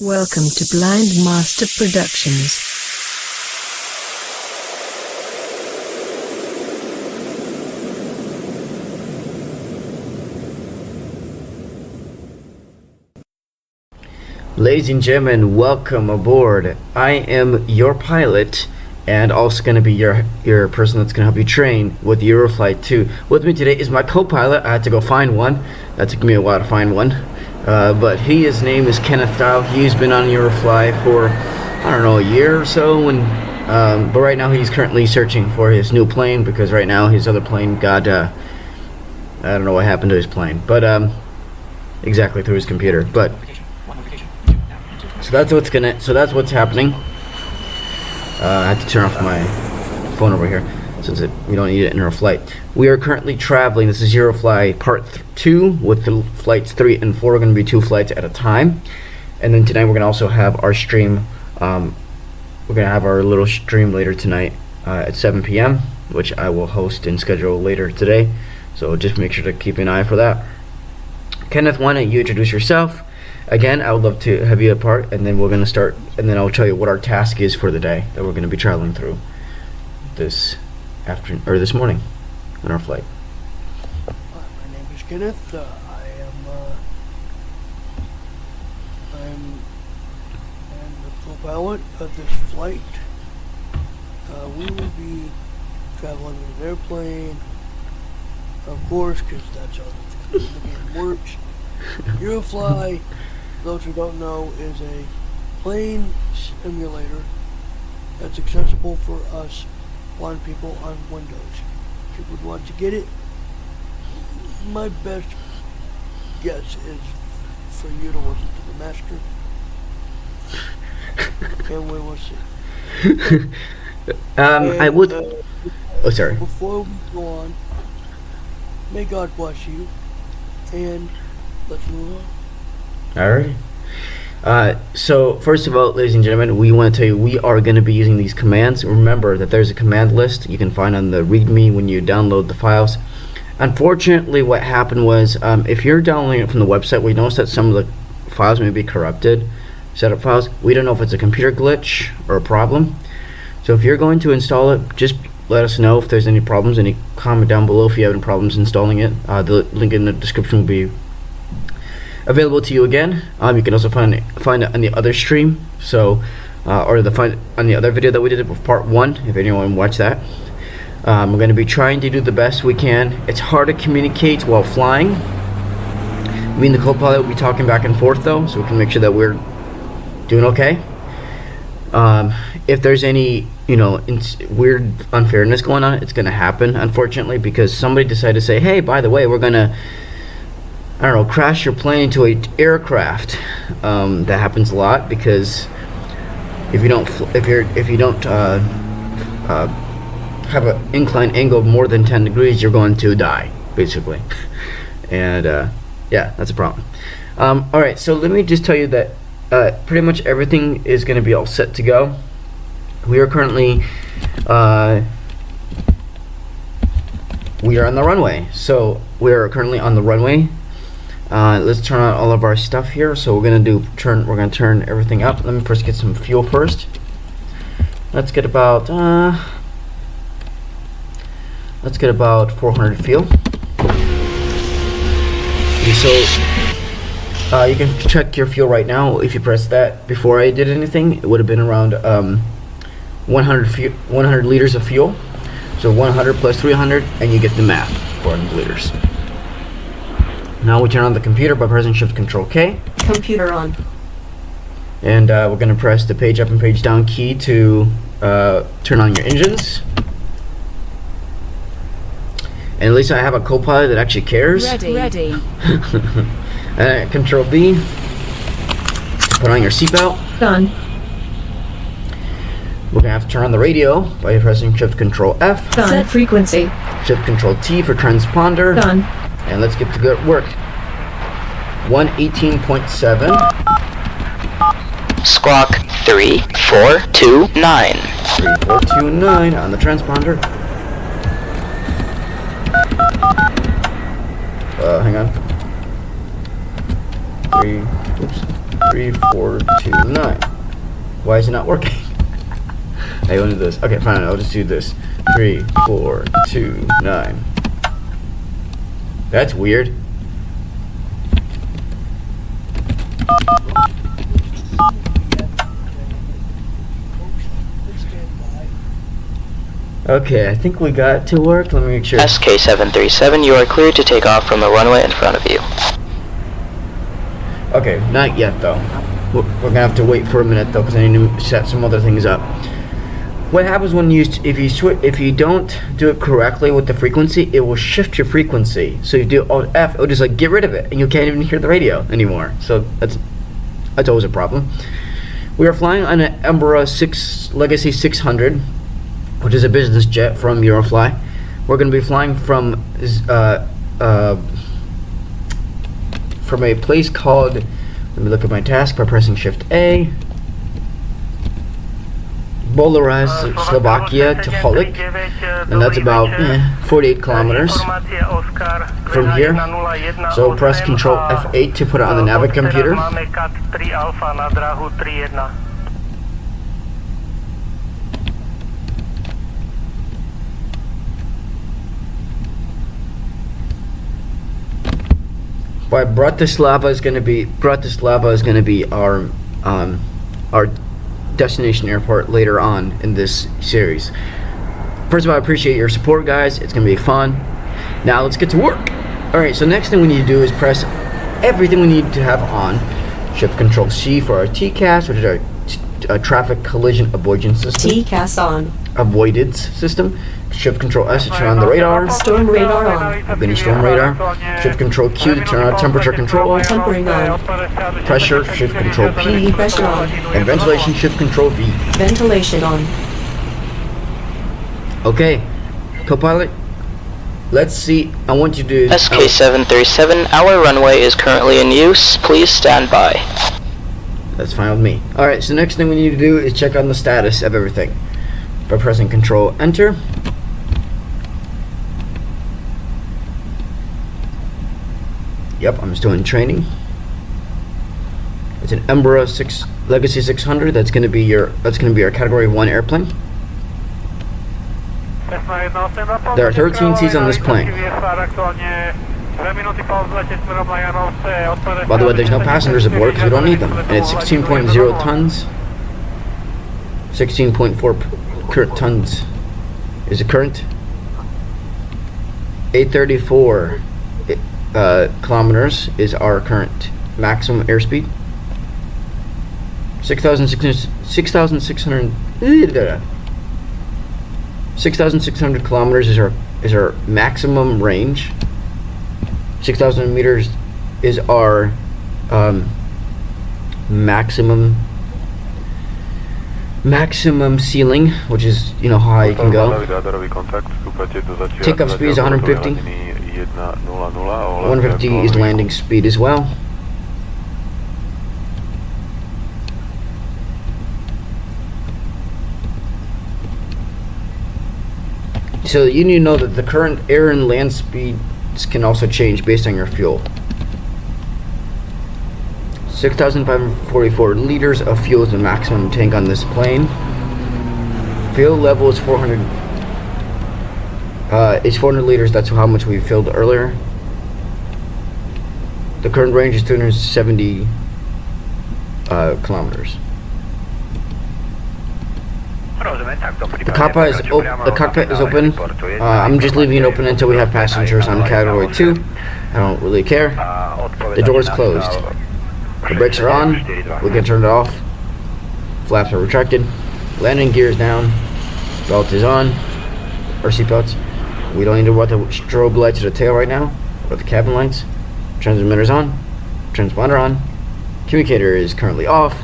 Welcome to Blind Master Productions. Ladies and gentlemen, welcome aboard. I am your pilot and also going to be your person that's going to help you train with Eurofly 2. With me today is my co-pilot. I had to go find one. That took me a while to find one. But his name is Kenneth Dial. He's been on Eurofly for, I don't know, a year or so. But right now he's currently searching for his new plane because right now his other plane got, I don't know what happened to his plane. But, exactly through his computer. But, so that's what's happening. I had to turn off my phone over here since we don't need it in our flight. We are currently traveling. This is Eurofly Part 2 with the flights 3 and 4. We're going to be 2 flights at a time. And then tonight we're going to also have our stream. We're going to have our little stream later tonight at 7 p.m., which I will host and schedule later today. So just make sure to keep an eye for that. Kenneth, why don't you introduce yourself? Again, I would love to have you a part, and then we're going to start, and then I'll tell you what our task is for the day that we're going to be traveling through this afternoon or this morning on our flight. My name is Kenneth. I'm the co-pilot of this flight. We will be traveling with an airplane, of course, because that's how the game works. Eurofly, those who don't know, is a plane simulator that's accessible for us blind people on Windows. If you would want to get it, my best guess is for you to listen to the master, and we will see. I would. Oh, sorry. Before we go on, may God bless you, and let's move on. Alright. So first of all, ladies and gentlemen, we want to tell you we are going to be using these commands. Remember that there's a command list you can find on the README when you download the files. Unfortunately, what happened was if you're downloading it from the website, we noticed that some of the files may be corrupted, setup files. We don't know if it's a computer glitch or a problem. So if you're going to install it, just let us know if there's any problems. Any comment down below if you have any problems installing it. The link in the description will be available to you again. You can also find it on the other stream, so or find it on the other video that we did with part 1 if anyone watched that. We're going to be trying to do the best we can. It's hard to communicate while flying. Me and the co-pilot will be talking back and forth though, so we can make sure that we're doing okay. If there's any weird unfairness going on, it's going to happen unfortunately, because somebody decided to say, hey, by the way, we're going to, I don't know, crash your plane into an aircraft. That happens a lot because if you don't have an inclined angle of more than 10 degrees, you're going to die basically. And yeah, that's a problem. All right, so let me just tell you that pretty much everything is going to be all set to go. We are currently we are on the runway. So we are currently on the runway. Let's turn on all of our stuff here. So we're gonna turn everything up. Let me first get some fuel first. Let's get about 400 fuel. Okay, so you can check your fuel right now. If you press that before I did anything, it would have been around 100 liters of fuel. So 100 plus 300, and you get the math, 400 liters. Now we turn on the computer by pressing Shift Control K. Computer on. And we're going to press the page up and page down key to turn on your engines. And at least I have a co-pilot that actually cares. Ready. Control B. Put on your seatbelt. Done. We're going to have to turn on the radio by pressing Shift Control F. Done. Set frequency. Shift Control T for transponder. Done. And let's get to good work. 118.7. Squawk 3429. 3429 on the transponder. Hang on. 3. Oops. 3429. Why is it not working? I want to do this. Okay, fine. I'll just do this. 3429. That's weird. Okay, I think we got it to work. Let me make sure. SK737, you are cleared to take off from the runway in front of you. Okay, not yet though. We're gonna have to wait for a minute though, because I need to set some other things up. What happens when if you don't do it correctly with the frequency, it will shift your frequency. So you do Alt F, it'll just like get rid of it, and you can't even hear the radio anymore. So that's always a problem. We are flying on an Embraer Legacy 600, which is a business jet from Eurofly. We're going to be flying from a place called, let me look at my task by pressing Shift A, Boleraz, Slovakia to Holik, and that's about 48 kilometers from here. So press Control F8 to put it on the Navic computer. Why Bratislava is going to be our destination airport later on in this series. First of all, I appreciate your support, guys. It's going to be fun. Now let's get to work. Alright, so next thing we need to do is press everything we need to have on. Shift Control C for our TCAS, which is our traffic collision avoidance system. TCAS on. Avoidance system. Shift Control S to turn on the radar. Storm radar on. Mini storm radar. Shift Control Q to turn on temperature control. Tempering on. Pressure, Shift Control P. Pressure on. And ventilation, Shift Control V. Ventilation on. Okay, co-pilot, let's see. I want you to... SK737, our runway is currently in use. Please stand by. That's fine with me. Alright, so next thing we need to do is check on the status of everything by pressing Control Enter. Yep, I'm still in training. It's an Embraer Legacy 600. That's going to be our Category 1 airplane. There are 13 seats on this plane. By the way, there's no passengers aboard because we don't need them. And it's 16.0 tons. 16.4 tons is the current. 834 kilometers is our current maximum airspeed. 6,600 kilometers is our maximum range. 6,000 meters is our maximum ceiling, which is how high you can go. Takeoff speed is 150. 150 is landing speed as well. So you need to know that the current air and land speeds can also change based on your fuel. 6,544 liters of fuel is the maximum tank on this plane. Fuel level is 400. It's 400 liters. That's how much we filled earlier. The current range is 270 kilometers. The cockpit is open. I'm just leaving it open until we have passengers on Category 2. I don't really care. The door is closed. The brakes are on. We can turn it off. Flaps are retracted. Landing gear is down. Belt is on. Or seatbelts. We don't need to watch the strobe lights of the tail right now. Or the cabin lights. Transmitter is on. Transponder on. Communicator is currently off.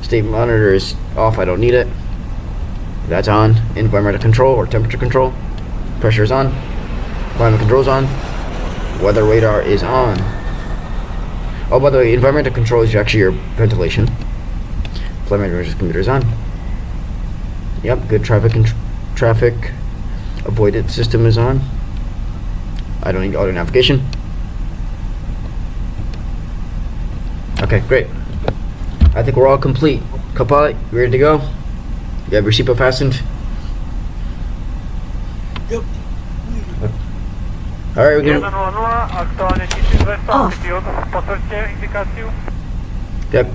State monitor is off. I don't need it. That's on. Environmental control or temperature control. Pressure is on. Climate control is on. Weather radar is on. Oh, by the way, environmental control is actually your ventilation. Flight manager's computer is on. Yep, good traffic avoidance system is on. I don't need auto navigation. Okay, great. I think we're all complete. Co-pilot, you ready to go? You have your seatbelt fastened? Yep. Alright, we're gonna... 1-0, aktuálne 1200 Off. altitude, potvrďte indikáciu. Yep.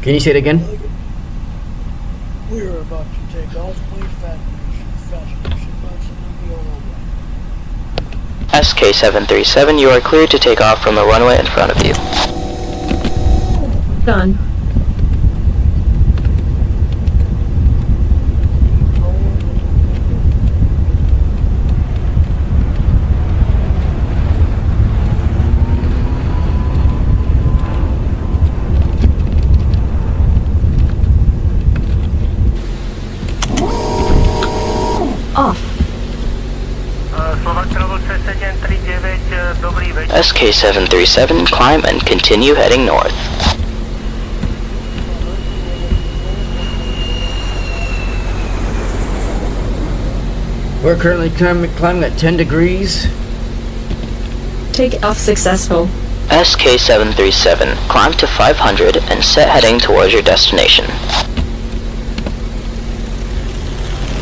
Can you say it again? We are about to take off. Please fasten your seatbelts and we'll be on our way. SK-737, you are cleared to take off from the runway in front of you. Done. Off. Slovak Travel 739, dobrý večer. SK-737, climb and continue heading north. We're currently climbing at 10 degrees. Take off successful. SK-737, climb to 500 and set heading towards your destination.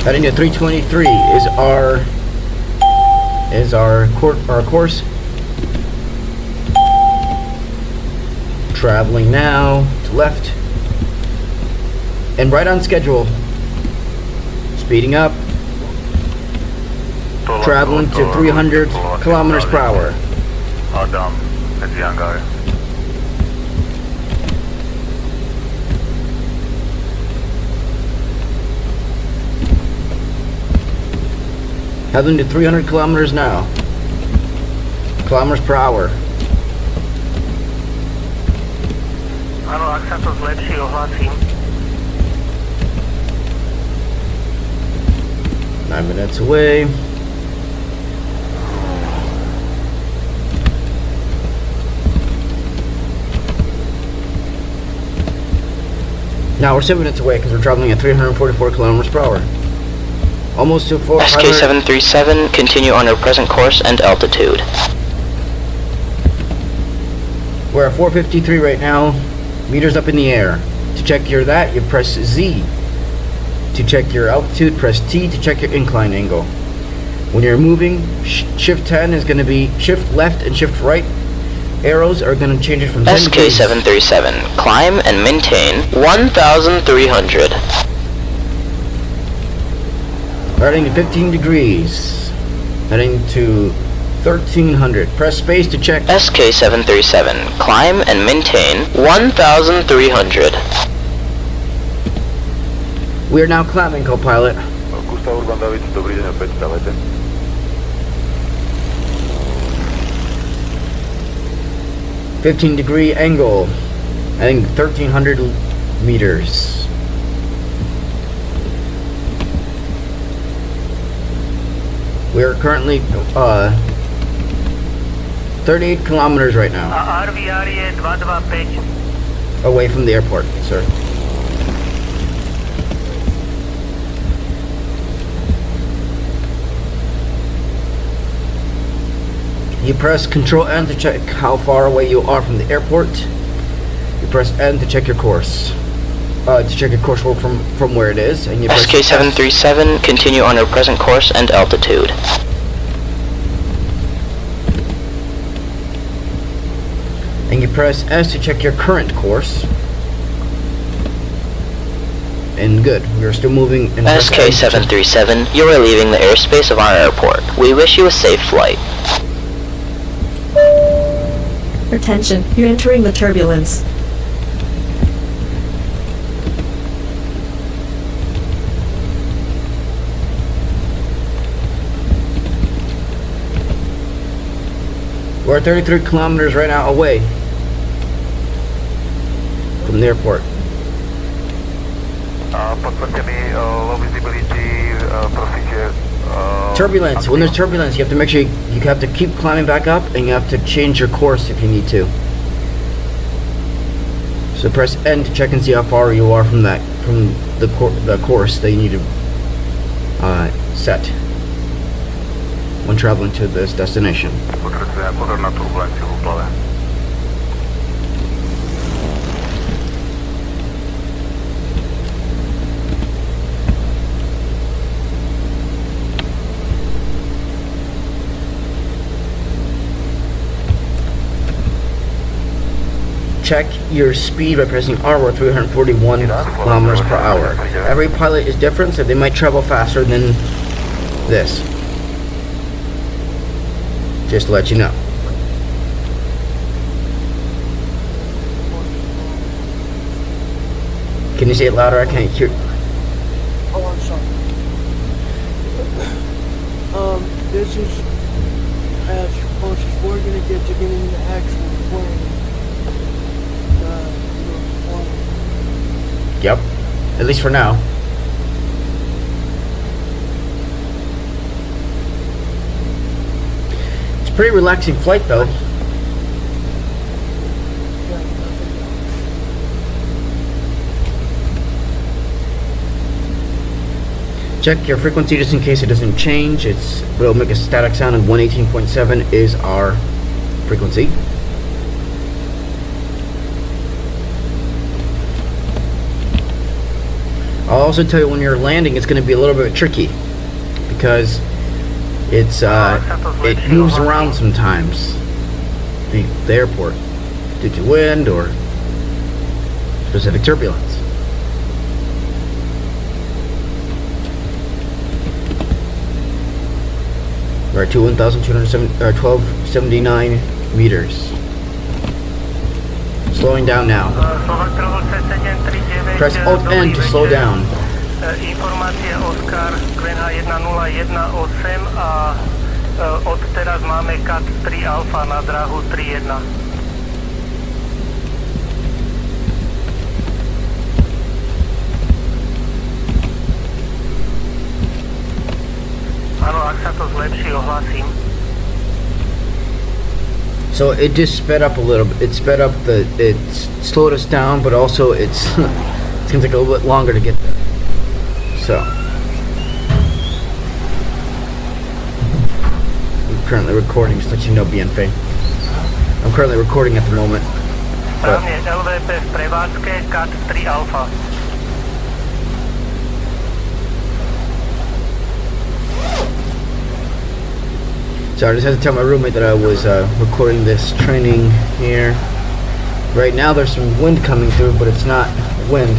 Heading to 323 is our course. Traveling now to left. And right on schedule. Speeding up. Traveling to 300 kilometers per hour. Adam, medzi hangáre. Heading to 300 kilometers now. Kilometers per hour. Áno, ak sa to zlepší, ohlasím. 9 minutes away. Now we're 7 minutes away because we're traveling at 344 kilometers per hour. Almost to 400. SK-737, continue on your present course and altitude. We're at 453 right now, meters up in the air. To check your that, you press Z. To check your altitude, press T to check your incline angle. When you're moving, shift 10 is going to be shift left and shift right. Arrows are going to change it from 10 degrees. SK-737, climb and maintain 1,300. Heading to 15 degrees. Heading to 1300. Press space to check. SK-737, climb and maintain 1,300. We are now climbing, co-pilot. Gustav Urban David, dobrý deň, opäť stávajte. 15-degree angle. Heading 1300 meters. We are currently 38 kilometers right now. RVR je 225. Away from the airport, sir. You press Control N to check how far away you are from the airport. You press N to check your course. To check your course from where it is, and you press SK-737, continue on your present course and altitude. And you press S to check your current course. And good, we are still moving. And SK-737, you are leaving the airspace of our airport. We wish you a safe flight. Attention, you're entering the turbulence. We're 33 kilometers right now away from the airport. Potvrďte mi low visibility procedure. Turbulence. When there's turbulence, you have to make sure you have to keep climbing back up, and you have to change your course if you need to. So press N to check and see how far you are from the course that you need to set when traveling to this destination. Potvrdzujem, pozor na turbulenciu v úplave. check your speed by pressing R or 341 kilometers per hour. Every pilot is different, so they might travel faster than this. Just to let you know. Can you say it louder? I can't hear. Oh, I'm sorry. This is as close as we're gonna get to getting the actual plane. Flying. Yep. At least for now. It's a pretty relaxing flight though. Yeah, nothing else. Check your frequency just in case it doesn't change. It'll make a static sound, and 118.7 is our frequency. I'll also tell you when you're landing, it's going to be a little bit tricky because it moves around sometimes. The airport due to wind or specific turbulence. We're at 1279 meters. Slowing down now. Press Alt N to slow down. Informácie Oscar, Gemini 1018 a od teraz máme CAT 3 Alfa na dráhu 31. Áno, ak sa to zlepší, ohlasím. So it just sped up a little bit. It sped up it slowed us down, but also it's going to take a little bit longer to get there. So I'm currently recording, just to let you know, BNF. I'm currently recording at the moment. But Správne, LVP v prevádzke, CAT 3 Alfa. so I just had to tell my roommate that I was recording this training here. Right now there's some wind coming through, but it's not wind.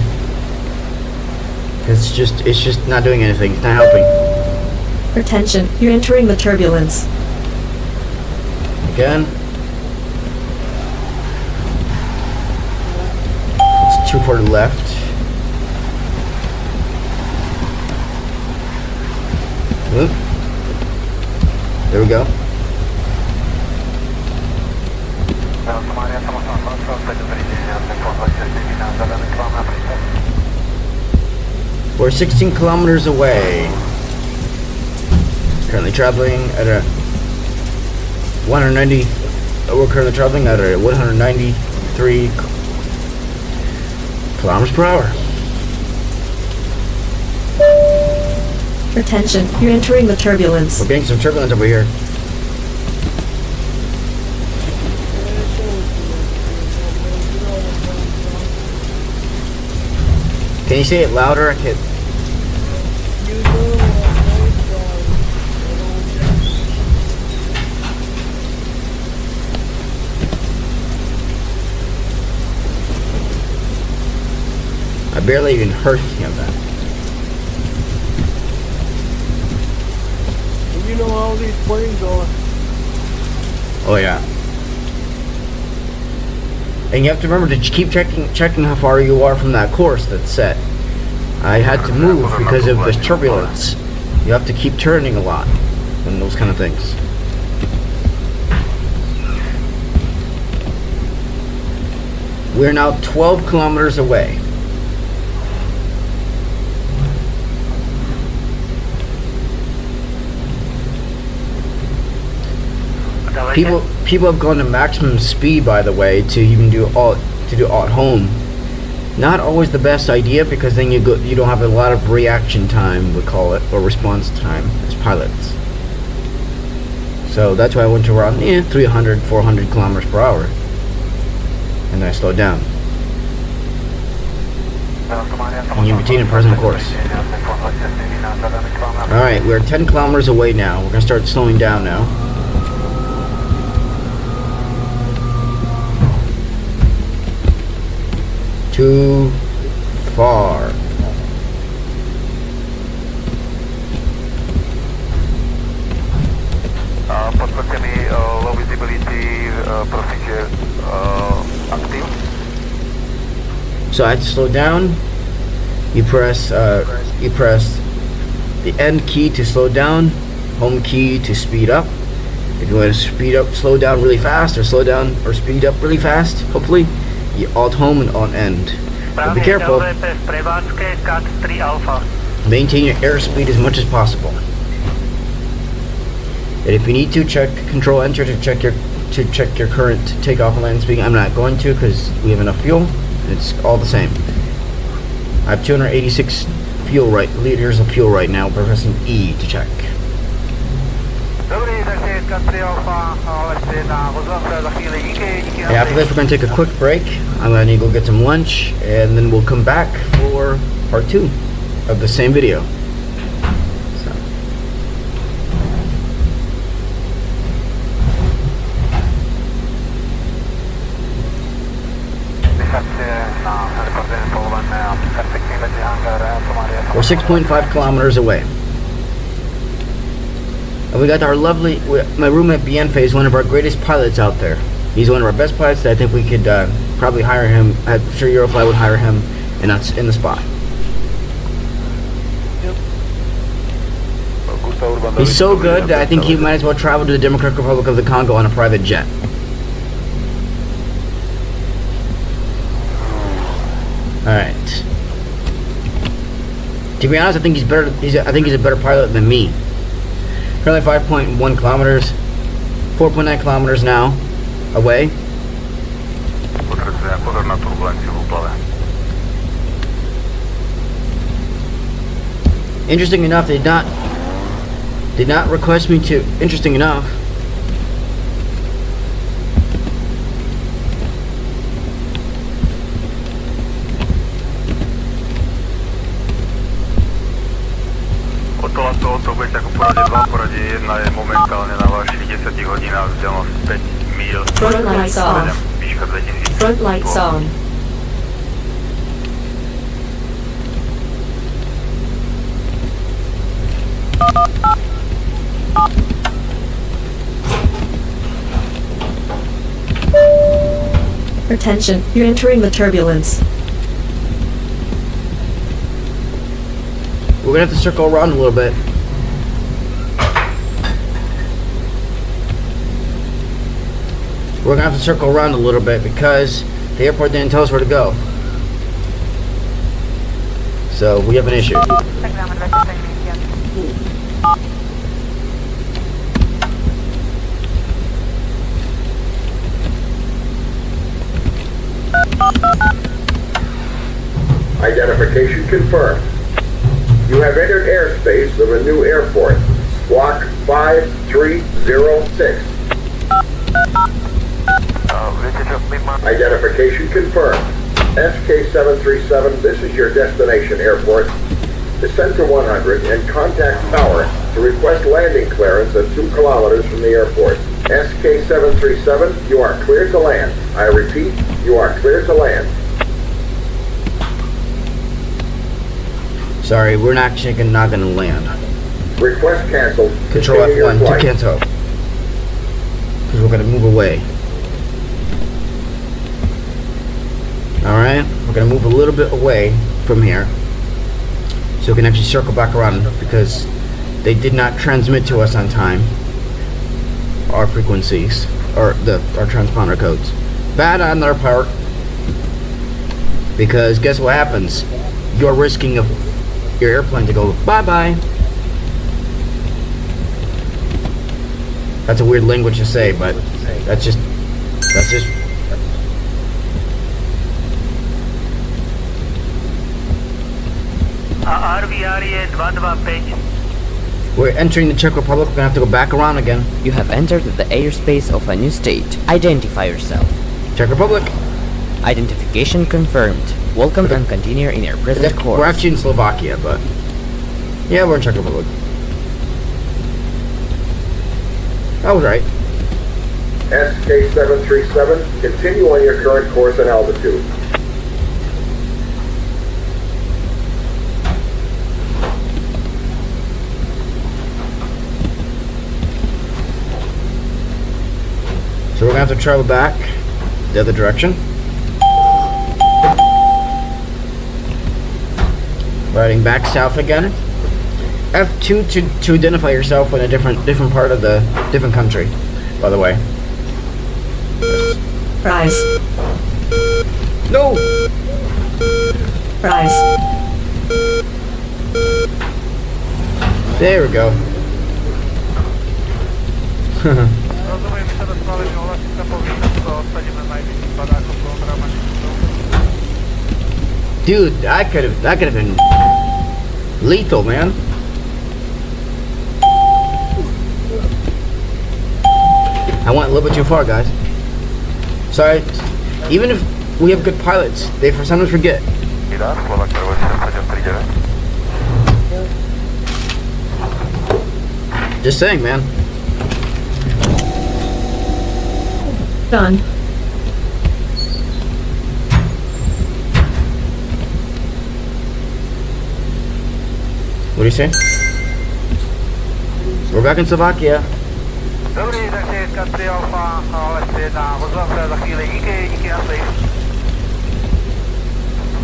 It's just not doing anything. It's not helping. Attention, you're entering the turbulence. Again. It's too far to the left. Oop. There we go. We're 16 kilometers away. Currently traveling at a 190. We're currently traveling at a 193 kilometers per hour. Attention, you're entering the turbulence. We're getting some turbulence over here. Can you say it louder? I can't. I barely even heard any of that. You know how these planes are. Oh yeah. And you have to remember to keep checking how far you are from that course that's set. I had to move because of this turbulence. You have to keep turning a lot and those kind of things. We're now 12 kilometers away. People have gone to maximum speed, by the way, to even do alt home. Not always the best idea because then you don't have a lot of reaction time, we call it, or response time as pilots. So that's why I went to around 300, 400 kilometers per hour, and then I slowed down. And you maintain a present course. All right, we're 10 kilometers away now. We're gonna start slowing down now. Too far. Potvrdený low visibility procedure active. So I have to slow down. You press the N key to slow down, home key to speed up. If you want to speed up, slow down really fast, or slow down or speed up really fast, hopefully, you alt home and alt end. But be careful. Maintain your airspeed as much as possible. And if you need to, check Control Enter to check your current takeoff and land speed. I'm not going to because we have enough fuel. It's all the same. I have 286 liters of fuel right now. We're pressing E to check. And after this, we're going to take a quick break. I'm going to go get some lunch, and then we'll come back for part 2 of the same video. So. We're 6.5 kilometers away. And we got our my roommate Bienfe is one of our greatest pilots out there. He's one of our best pilots that I think we could probably hire him. I'm sure Eurofly would hire him, and that's in the spot. Yep. He's so good that I think he might as well travel to the Democratic Republic of the Congo on a private jet. Alright. To be honest, I think he's better. I think he's a better pilot than me. Currently 5.1 kilometers, 4.9 kilometers now away. Interesting enough, they did not request me to. Interesting enough. Tohoto budete ako poradie 2, poradie 1 je momentálne na vašich 10 hodinách vzdialenosť 5 míl. Front lights off. Výška 2000. Front lights on. Attention, you're entering the turbulence. We're gonna have to circle around a little bit. We're gonna have to circle around a little bit because the airport didn't tell us where to go. So we have an issue. Identification confirmed. You have entered airspace of a new airport, Block 5306. Identification confirmed. SK737, this is your destination airport. Descend to 100 and contact tower to request landing clearance at 2 kilometers from the airport. SK737, you are clear to land. I repeat, you are clear to land. Sorry, we're not gonna land. Request canceled. Control Continue your F1 to flight. cancel. Because we're gonna move away. Alright, we're gonna move a little bit away from here. So we can actually circle back around because they did not transmit to us on time. Our frequencies, or our transponder codes. Bad on their part. Because guess what happens? You're risking your airplane to go bye-bye. That's a weird language to say, but that's just RVR je 225. we're entering the Czech Republic. We're gonna have to go back around again. You have entered the airspace of a new state. Identify yourself. Czech Republic. Identification confirmed. Welcome and continue in your present course. We're actually in Slovakia, but yeah, we're in Czech Republic. I was right. SK737, continue on your current course and altitude. gonna have to travel back the other direction. Riding back south again. F2 to identify yourself in a different part of the different country, by the way. Rise. No! Rise. There we go. Rozumiem, my sa dostali ohlasím sa povinnosť, odsadíme najvyšší padákov program a Dude, that could have been lethal, man. I went a little bit too far, guys. Sorry. Even if we have good pilots, they sometimes forget. Just saying, man. Done. What do you say? We're back in Slovakia. Dobrý, takže K3 Alfa, let's 1, ozvám sa za chvíli, díky na safe.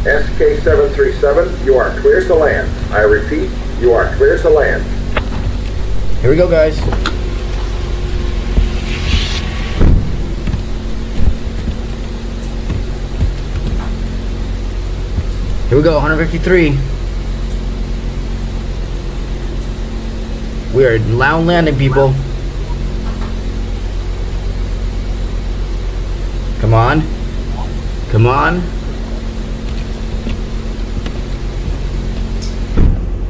SK737, you are clear to land. I repeat, you are clear to land. Here we go, guys. Here we go, 153. We are now landing, people. Come on. Come on.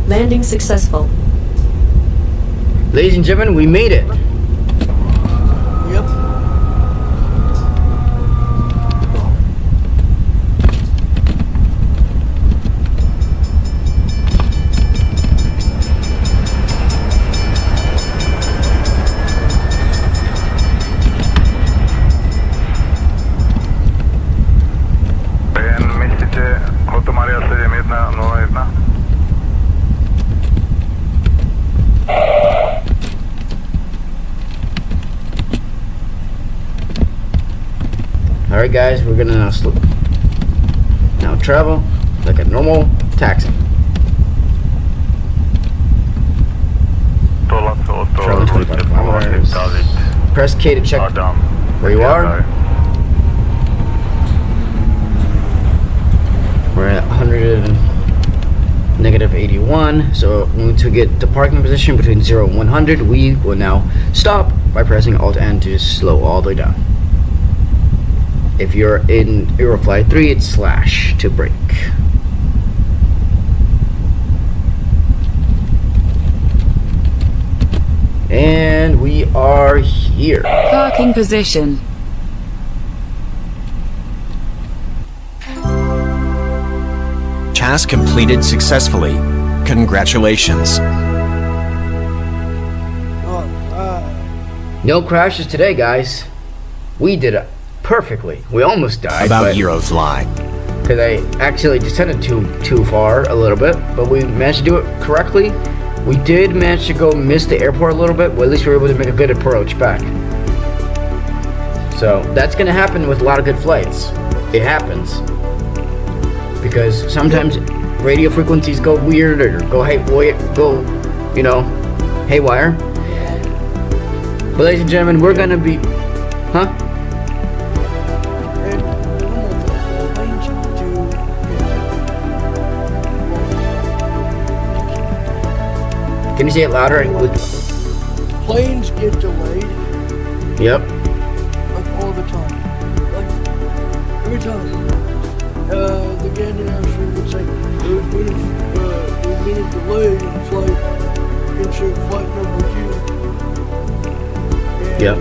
Landing successful. Ladies and gentlemen, we made it. Yep. Myslíte Hotomaria 7101? Alright guys, we're gonna now travel like a normal taxi. Traveling 25 kilometers. Press K to check where you are. We're at 100 negative 81, so when to get the parking position between 0 and 100, we will now stop by pressing Alt N to slow all the way down. If you're in Eurofly 3, it's slash to brake. And we are here. Parking position. Task completed successfully. Congratulations. No crashes today, guys. We did it perfectly. We almost died. About Eurofly. Because I actually descended too far a little bit, but we managed to do it correctly. We did manage to go miss the airport a little bit, but at least we were able to make a good approach back. So that's going to happen with a lot of good flights. It happens. Because sometimes radio frequencies go weird or go haywire. But ladies and gentlemen, we're going to be... Huh? Can you say it louder? Planes get delayed. Yep. Like all the time. Like every time. The Gandhi Nation would say, we've been delayed in flight into flight number 2. Yep.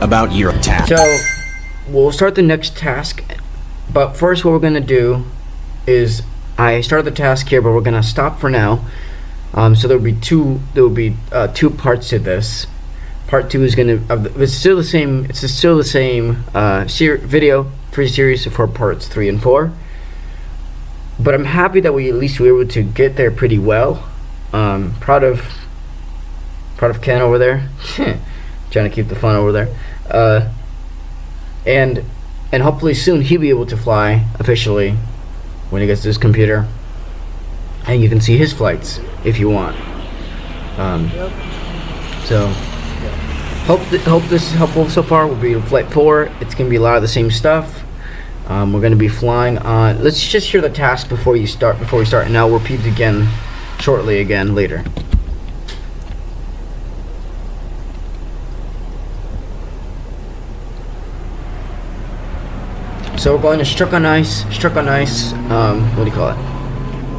About Euro task. So we'll start the next task, but first what we're gonna do is I started the task here, but we're gonna stop for now. So there will be two parts to this. Part 2 is gonna it's still the same. It's still the same video free series for parts 3 and 4. But I'm happy that we at least were able to get there pretty well. Proud of part of Ken over there. Trying to keep the fun over there. And hopefully soon he'll be able to fly officially when he gets to his computer. And you can see his flights if you want. So hope this is helpful so far. We'll be in flight 4. It's gonna be a lot of the same stuff. We're gonna be flying on. Let's just hear the task before we start, and I'll repeat again shortly again later. So we're going to struck on ice. What do you call it?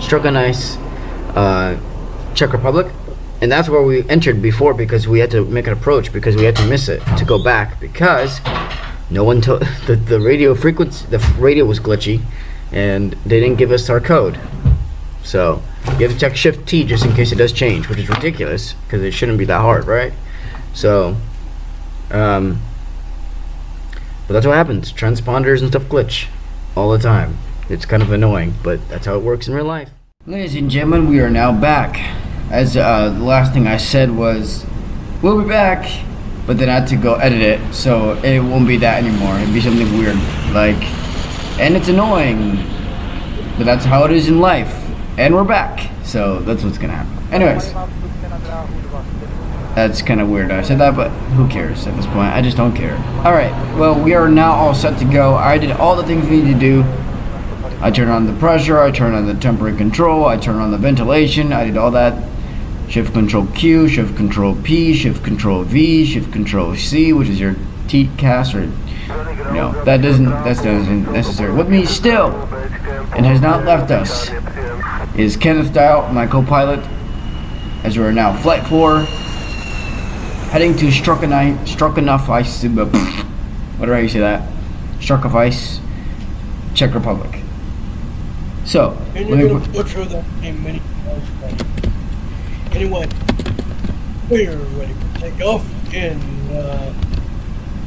Struck on ice, Czech Republic, and that's where we entered before because we had to make an approach because we had to miss it to go back because no one told the radio frequency. The radio was glitchy, and they didn't give us our code. So you have to check Shift T just in case it does change, which is ridiculous because it shouldn't be that hard, right? So, but that's what happens. Transponders and stuff glitch all the time. It's kind of annoying, but that's how it works in real life. Ladies and gentlemen, we are now back. As the last thing I said was, we'll be back, but then I had to go edit it, so it won't be that anymore. It'll be something weird, like, and it's annoying, but that's how it is in life. And we're back, so that's what's gonna happen. Anyways, that's kind of weird I said that, but who cares at this point? I just don't care. Alright, well, we are now all set to go. I did all the things we need to do. I turned on the pressure, I turned on the temperature control, I turned on the ventilation, I did all that. Shift Control Q, Shift Control P, Shift Control V, Shift Control C, which is your TCAS, or that's not necessary. With me still, and has not left us, is Kenneth Dial, my co-pilot, as we are now Flight 4, heading to Struck enough ice, whatever you say that, Struck of ice, Czech Republic. So, And you're gonna butcher that name many times. Anyway, we're ready to take off, and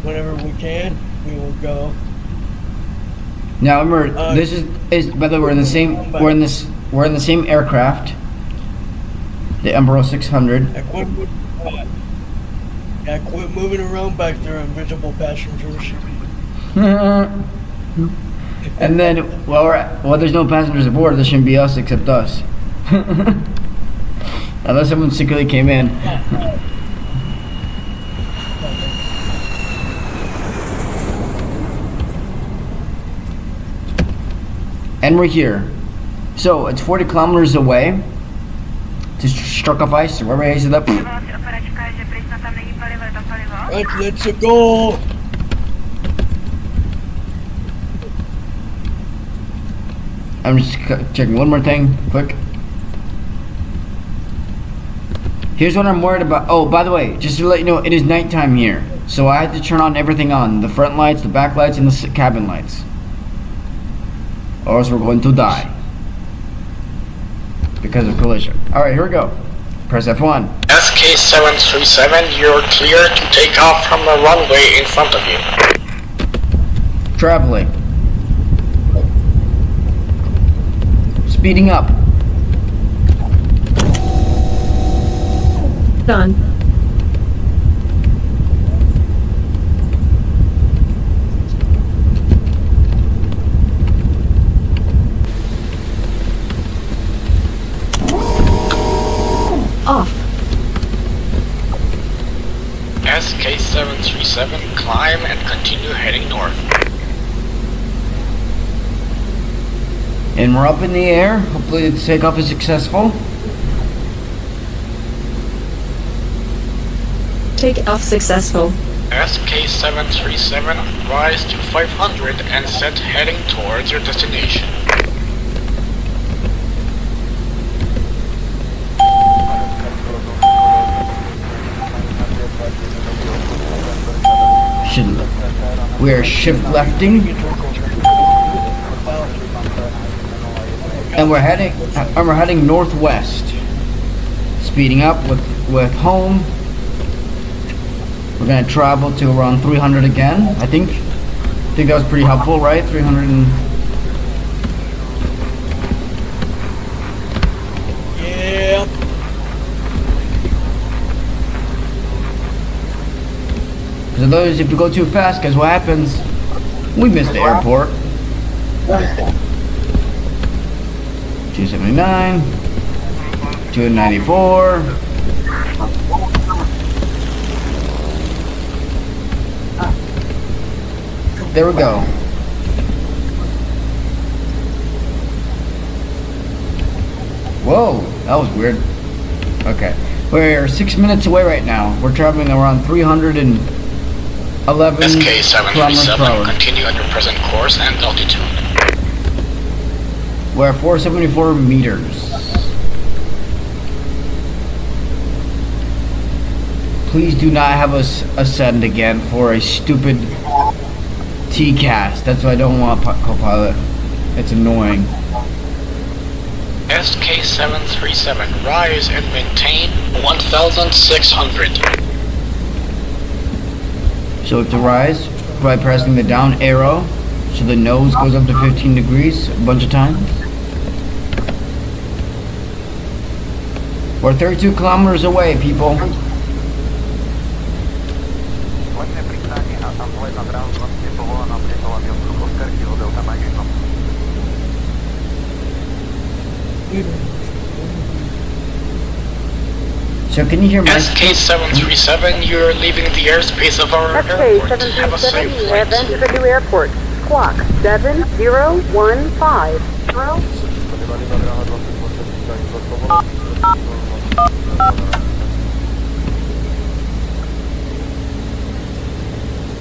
whenever we can, we will go. Now remember, this is by the way, we're in the same aircraft, the Embraer 600. Quit moving around back there, invisible passengers. And then, there's no passengers aboard. There shouldn't be us except us, unless someone secretly came in. And we're here. So it's 40 kilometers away to Struck of ice. Where is it up? Right, let's go. I'm just checking one more thing, quick. Here's what I'm worried about. Oh, by the way, just to let you know, it is nighttime here. So I had to turn on everything on. The front lights, the back lights, and the cabin lights. Or else we're going to die. Because of collision. Alright, here we go. Press F1. SK737, you're clear to take off from the runway in front of you. Traveling. Speeding up. Done. Off. SK737, climb and continue heading north. And we're up in the air. Hopefully the takeoff is successful. Take off successful. SK737, rise to 500 and set heading towards your destination. We are shift lefting. And we're heading northwest. Speeding up with home. We're gonna travel to around 300 again, I think. I think that was pretty helpful, right? 300 and... Yeah. Because otherwise, if you go too fast, guess what happens? We miss the airport. 279. 294. There we go. Whoa, that was weird. Okay. We're 6 minutes away right now. We're traveling around 311 kilometers per SK-737, hour. continue on your present course and altitude. We're at 474 meters. Please do not have us ascend again for a stupid T-cast. That's what I don't want, co-pilot. It's annoying. SK-737, rise and maintain 1,600. So to rise by pressing the down arrow, so the nose goes up to 15 degrees a bunch of times. We're 32 kilometers away, people. So can you hear my SK-737, you're leaving the airspace of our airport. Have a safe SK-737, you have flight. entered the new airport. Clock 7015.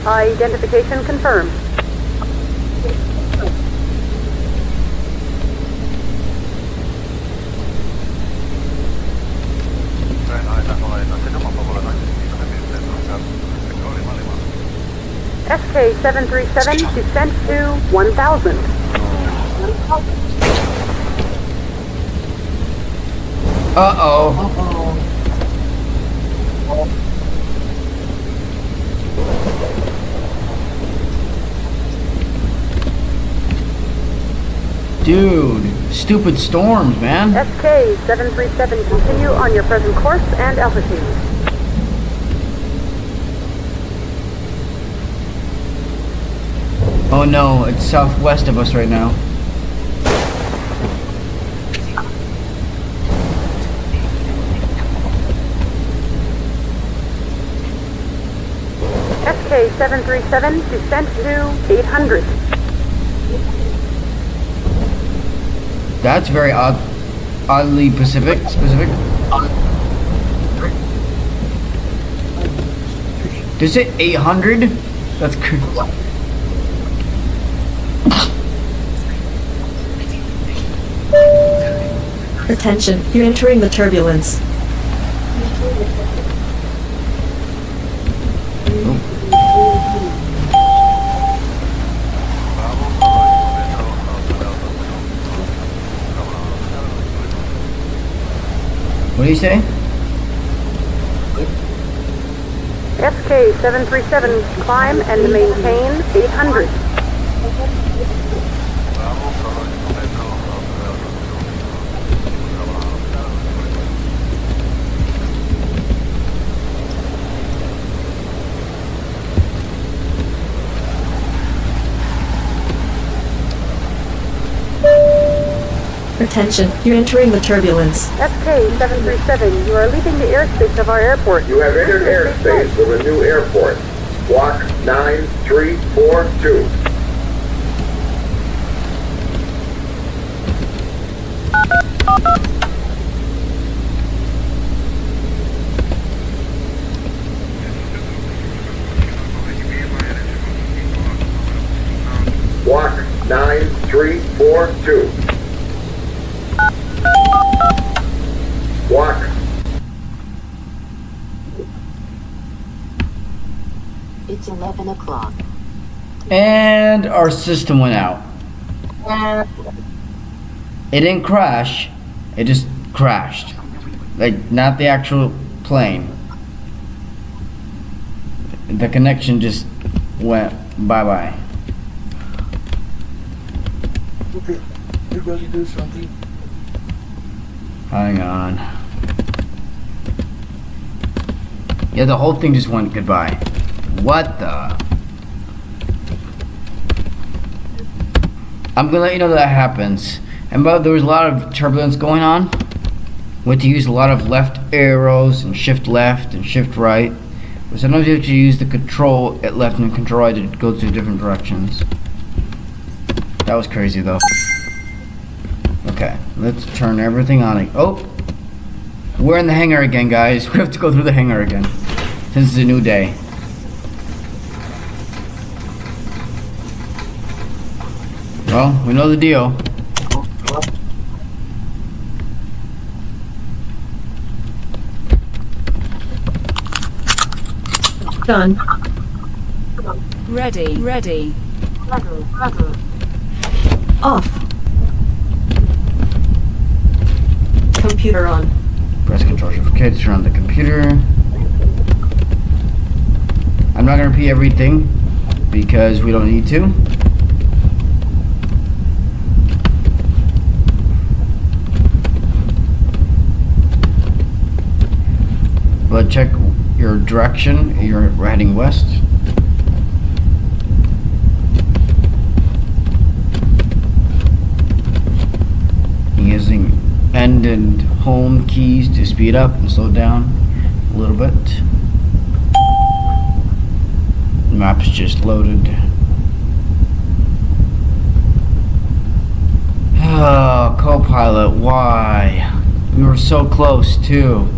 Identification confirmed. SK-737, descent to 1000. Uh-oh. Dude, stupid storms, man. SK-737, continue on your present course and altitude. Oh no, it's southwest of us right now. SK-737, descent to 800. That's very oddly specific. Does it 800? That's crazy. Attention, you're entering the turbulence. What do you say? SK-737, climb and maintain 800. Attention, you're entering the turbulence. SK-737, you are leaving the airspace of our airport. You have entered airspace of a new airport. Block 9342. Block 9342. Block. It's 11 o'clock. And our system went out. It didn't crash, it just crashed. Like, not the actual plane. The connection just went bye-bye. Okay, you got to do something. Hang on. Yeah, the whole thing just went goodbye. What the? I'm gonna let you know that happens. And but there was a lot of turbulence going on. We had to use a lot of left arrows and shift left and shift right. But sometimes you have to use the control at left and control right to go to different directions. That was crazy though. Okay, let's turn everything on. Oh, we're in the hangar again, guys. We have to go through the hangar again since it's a new day. Well, we know the deal. Done. Ready. Off. Computer on. Press Control Shift K to turn on the computer. I'm not gonna repeat everything because we don't need to. But check your direction. You're heading west. Using end and home keys to speed up and slow down a little bit. The map's just loaded. Oh, co-pilot, why? We were so close too.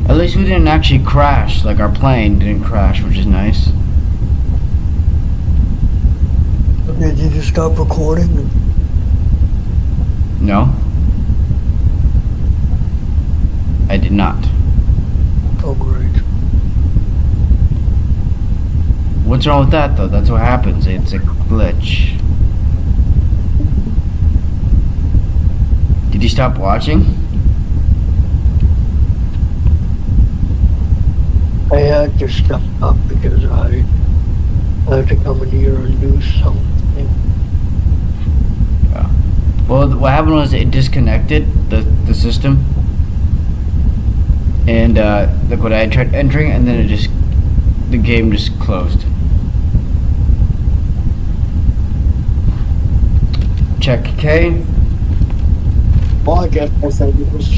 At least we didn't actually crash, like our plane didn't crash, which is nice. Did you just stop recording? No. I did not. Oh, great. What's wrong with that though? That's what happens. It's a glitch. Did you stop watching? I had to step up because I had to come in here and do something. Well, what happened was it disconnected the system, and look what I tried entering, and then the game just closed. Check K. Well, I guess I said it was.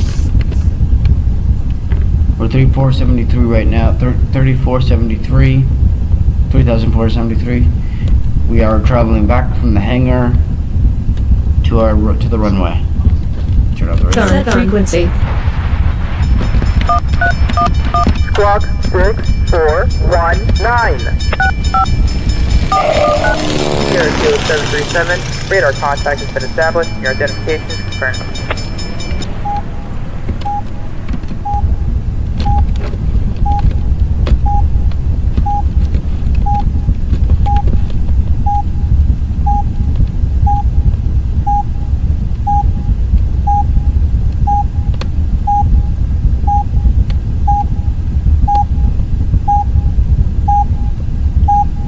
We're 3473 right now. 3473. 3473. We are traveling back from the hangar to the runway. Turn off the radio. Set frequency. Squawk 6419. Here at Kilo 737, radar contact has been established. Your identification is confirmed.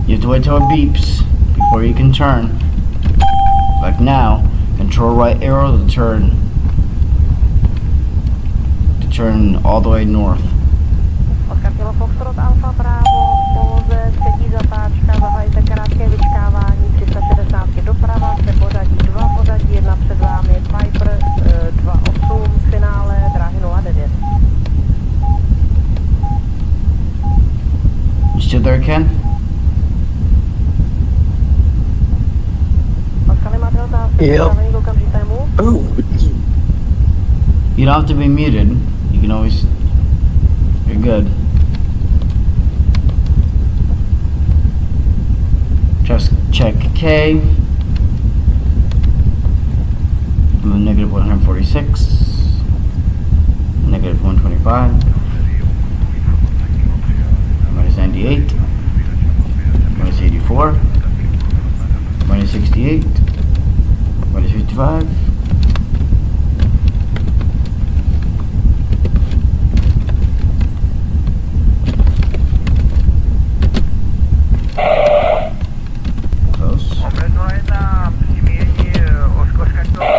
You have to wait till it beeps before you can turn. Like now, control right arrow to turn all the way north. Oscar Kilo Foxtrot Alfa Bravo, poloze třetí zatáčka, zahajte krátké vyčkávání, 360 doprava, jste pořadí 2, pořadí 1 před vámi, Piper 28, finále, dráhy 09. You still there, Ken? Yep. You don't have to be muted. You can always. You're good. Just check K. I'm negative 146. Negative 125. Minus 98. Minus 84. Minus 68. Minus 55.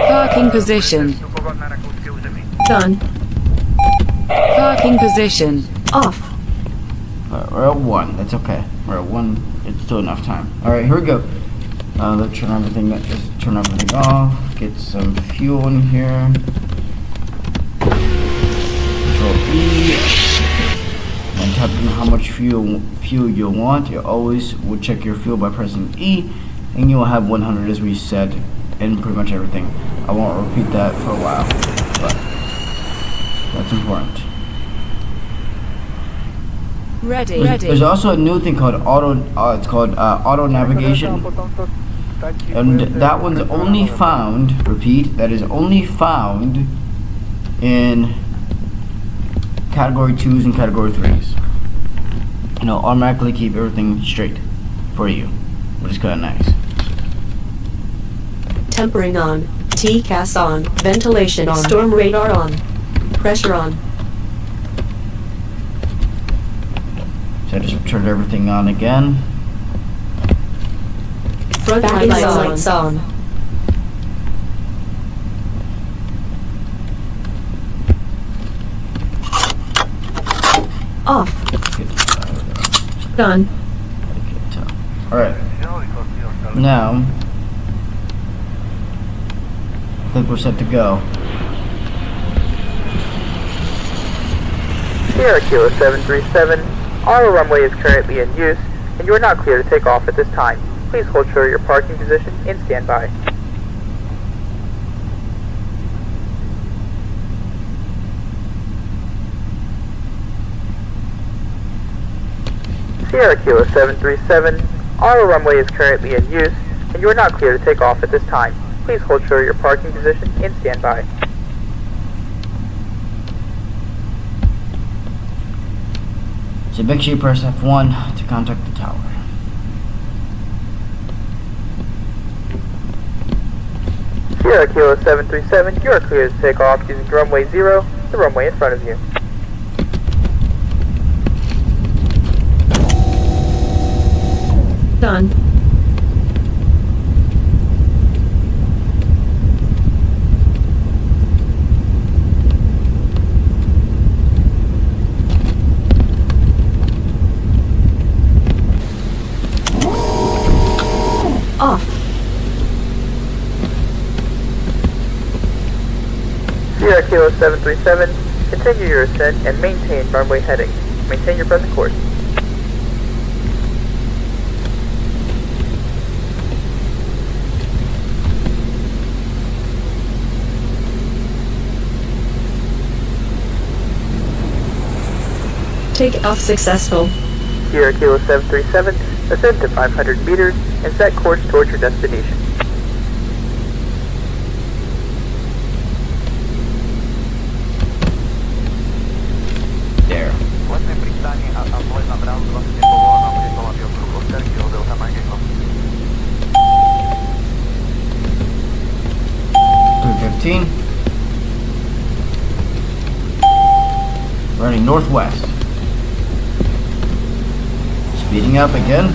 Parking position. Done. Parking position. Off. We're at 1. That's okay. We're at 1. It's still enough time. Alright, here we go. Let's turn everything off. Get some fuel in here. Control E. And type in how much fuel you'll want. You always will check your fuel by pressing E, and you will have 100 as we said in pretty much everything. I won't repeat that for a while, but that's important. Ready. There's also a new thing called auto navigation, and that one's only found. Repeat. That is only found in Category 2s and Category 3s. And it'll automatically keep everything straight for you, which is kind of nice. Tempering on. TCAS on. Ventilation on. Storm radar on. Pressure on. So I just turned everything on again. Front lights on. Off. Done. Alright. Now, I think we're set to go. Sierra Kilo 737, our runway is currently in use, and you are not clear to take off at this time. Please hold true to your parking position and stand by. Sierra Kilo 737, our runway is currently in use, and you are not clear to take off at this time. Please hold true to your parking position and stand by. So make sure you press F1 to contact the tower. Sierra Kilo 737, you are clear to take off using runway 0, the runway in front of you. Done. Off. Sierra Kilo 737, continue your ascent and maintain runway heading. Maintain your present course. Take off successful. Sierra Kilo 737, ascend to 500 meters and set course towards your destination. There. $315. Running northwest. Speeding up again.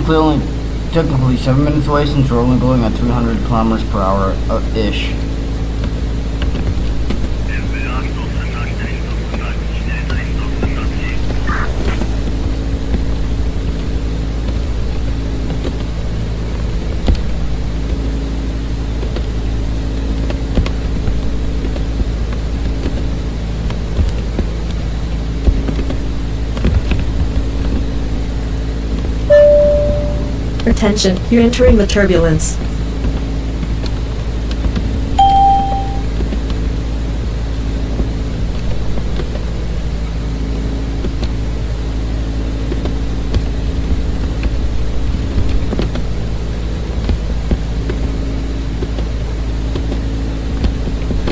We're technically 7 minutes away since we're only going at 300 kilometers per hour ish. Attention, you're entering the turbulence.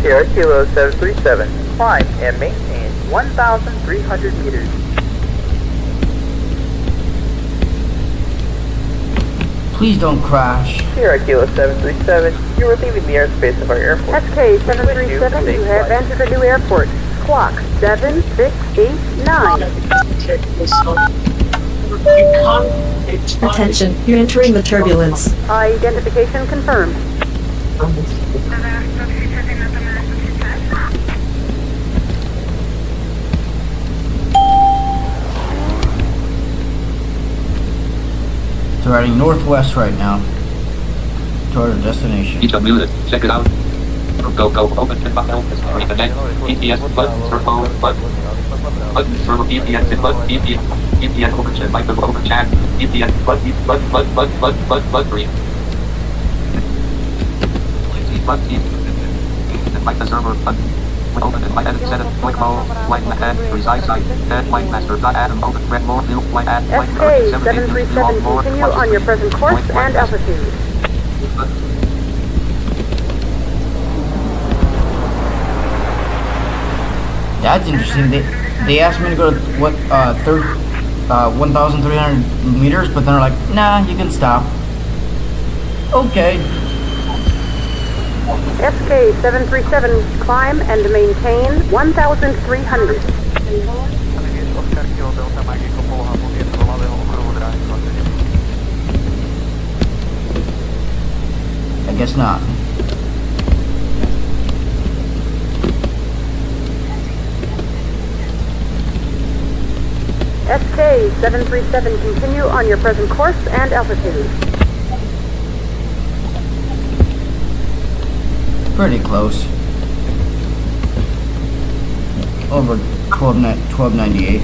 Sierra Kilo 737. Climb and maintain 1,300 meters. Please don't crash. Sierra Kilo 737, you are leaving the airspace of our airport. SK 737, you have entered a new airport. Clock 7689. Attention, you're entering the turbulence. Identification confirmed. It's riding northwest right now toward our destination. Check it out. Go, open pin button, reconnect, EPS, button, turbo, button, turbo, EPS, EPS, open chat, micro, open chat, EPS, button, green. Button, mic the server, button, open and light edit, set it, click mode, light add, reside site, add, light master, dot add, open, red more, new, light add, light, SK 737, continue on your present course and altitude. That's interesting. They asked me to go to 1,300 meters, but then they're like, nah, you can stop. Okay. SK 737, climb and maintain 1,300. I guess not. SK 737, continue on your present course and altitude. Pretty close. Over 1298.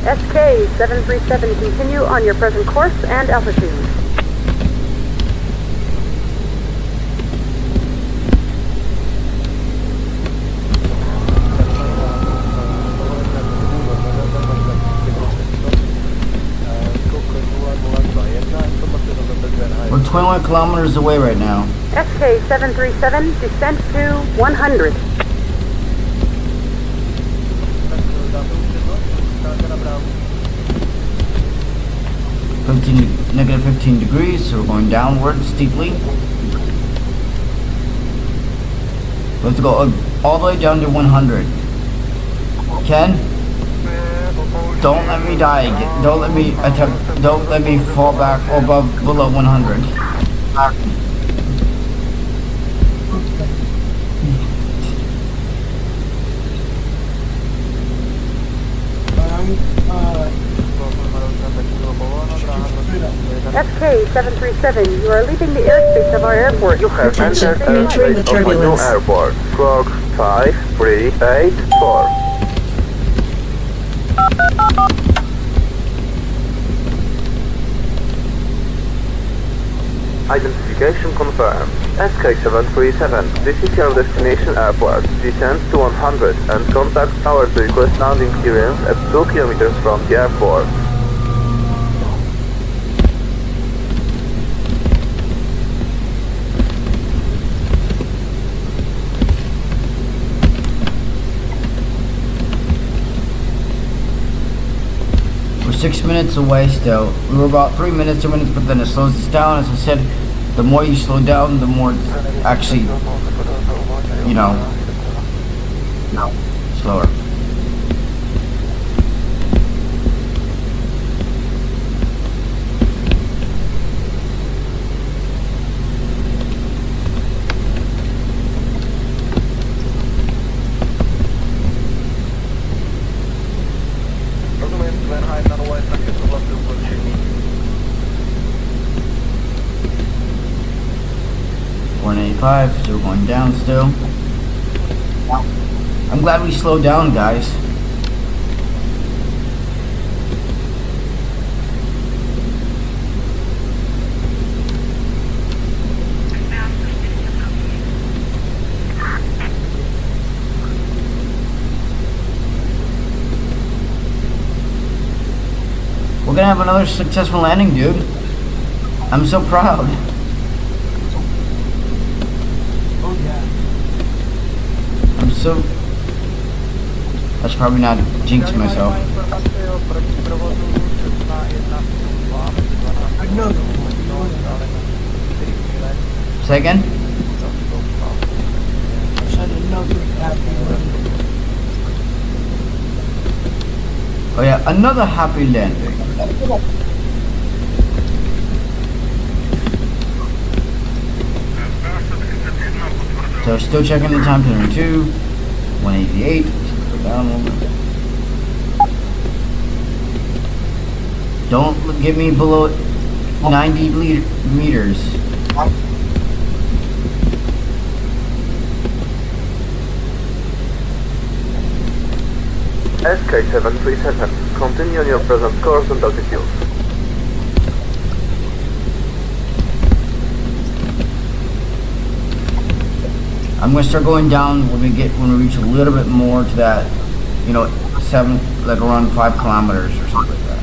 SK 737, continue on your present course and altitude. We're 21 kilometers away right now. SK 737, descent to 100. Negative 15 degrees, so we're going downward steeply. Let's go all the way down to 100. Ken? Don't let me die again. Don't let me fall back below 100. SK 737, you are leaving the airspace of our airport. You have entered airspace of my new airport. Clock 5384. Identification confirmed. SK737, this is your destination airport. Descend to 100 and contact tower to request landing clearance at 2 kilometers from the airport. We're 6 minutes away still. We were about 3 minutes, 2 minutes, but then it slows us down. As I said, the more you slow down, the more it's actually, slower. So we're going down still. I'm glad we slowed down, guys. We're gonna have another successful landing, dude. I'm so proud. Oh yeah. I'm so... I should probably not jinx myself. Say again? Oh yeah, another happy landing. So still checking the time, 2, 188. Let's go down a little bit. Don't get me below 90 meters. SK737, continue on your present course and altitude. I'm gonna start going down when we reach a little bit more to that, you know, like around 5 kilometers or something like that.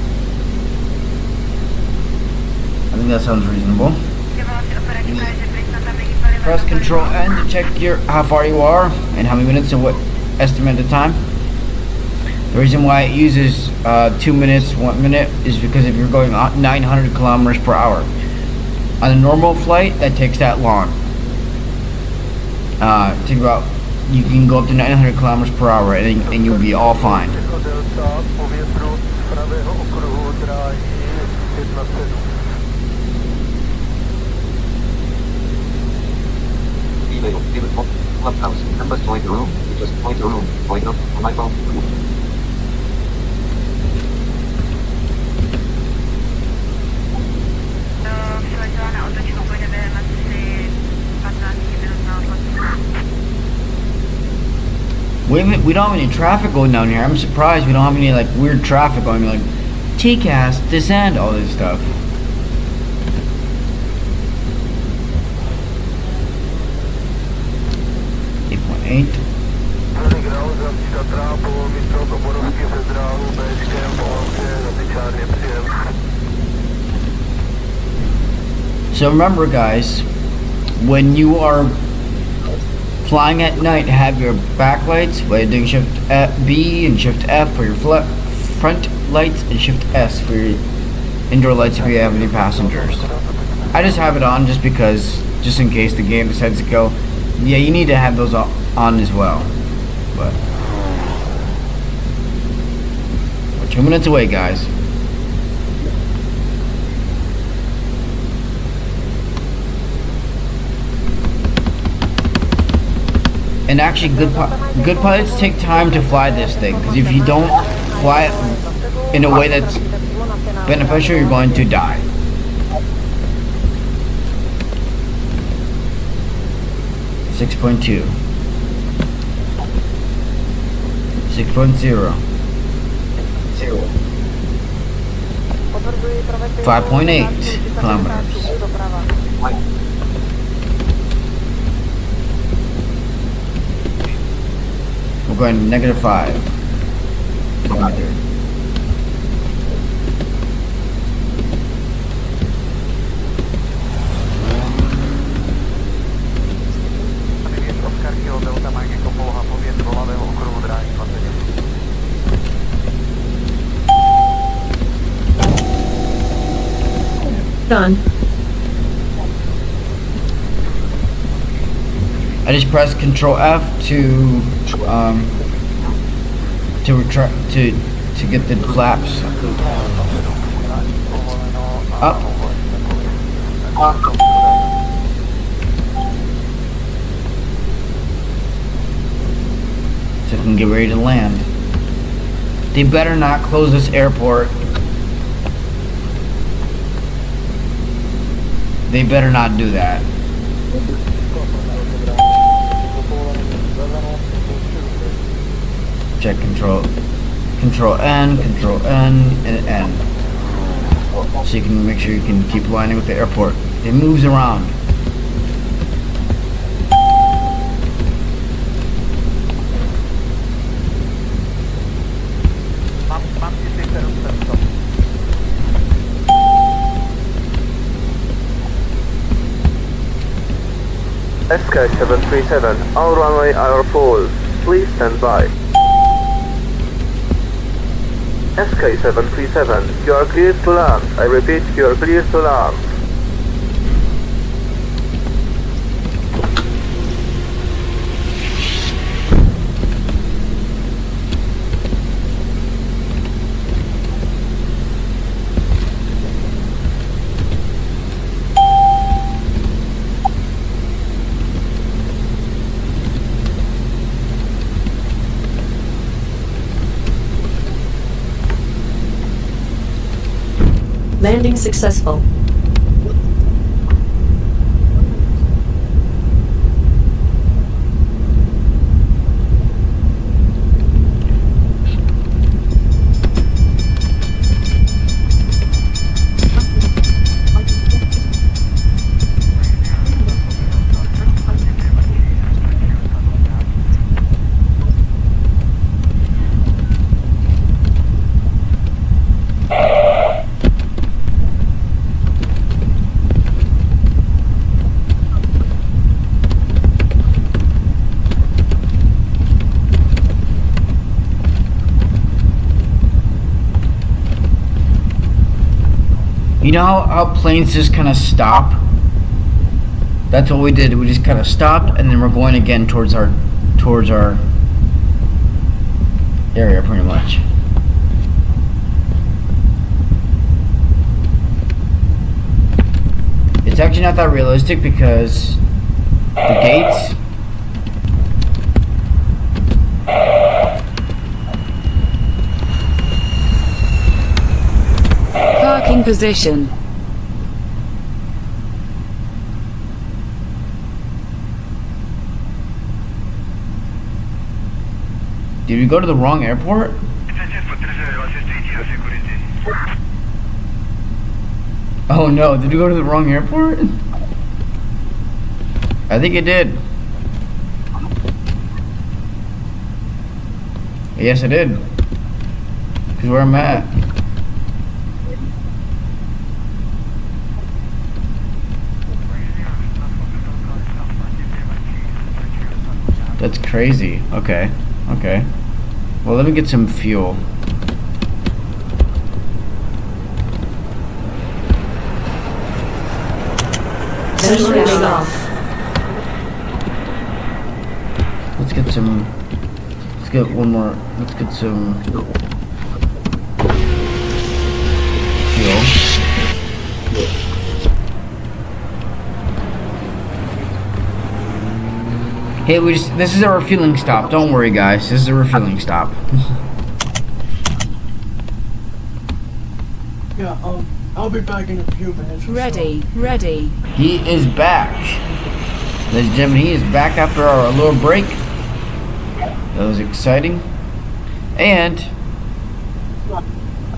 I think that sounds reasonable. Press Control N to check how far you are and how many minutes and what estimated time. The reason why it uses 2 minutes, 1 minute is because if you're going 900 kilometers per hour. On a normal flight, that takes that long. Think about, you can go up to 900 kilometers per hour and you'll be all fine. Clubhouse. Members join the room. You just join the room. Point up on my phone. We don't have any traffic going down here. I'm surprised we don't have any like weird traffic going, like TCAS, descend, all this stuff. So remember guys, when you are flying at night, have your back lights by doing Shift B and Shift F for your front lights and Shift S for your indoor lights if you have any passengers. I just have it on just in case the game decides to go. Yeah, you need to have those on as well. But we're 2 minutes away, guys. And actually, good pilots take time to fly this thing, because if you don't fly it in a way that's beneficial, you're going to die. .2 6.0 5.8 kilometers. We're going -5 kilometers. Done. I just pressed Control F to get the flaps up. So I can get ready to land. They better not close this airport. They better not do that. Check Control N, and N. So you can make sure you can keep lining with the airport. It moves around. SK737, all runway are full. Please stand by. SK737, you are cleared to land. I repeat, you are cleared to land. Landing successful. You know how planes just kind of stop? That's what we did. We just kind of stopped, and then we're going again towards our area, pretty much. It's actually not that realistic because the gates. Parking position. Did we go to the wrong airport? Oh no, did we go to the wrong airport? I think it did. Yes, it did. Because where I'm at. That's crazy. Okay. Okay. Well, let me get some fuel. Ventilation off. Let's get some. Let's get one more. Let's get some fuel. Hey, this is a refueling stop. Don't worry, guys. This is a refueling stop. Yeah, I'll be back in a few minutes. Ready, ready. He is back. Ladies and gentlemen, he is back after our little break. That was exciting. And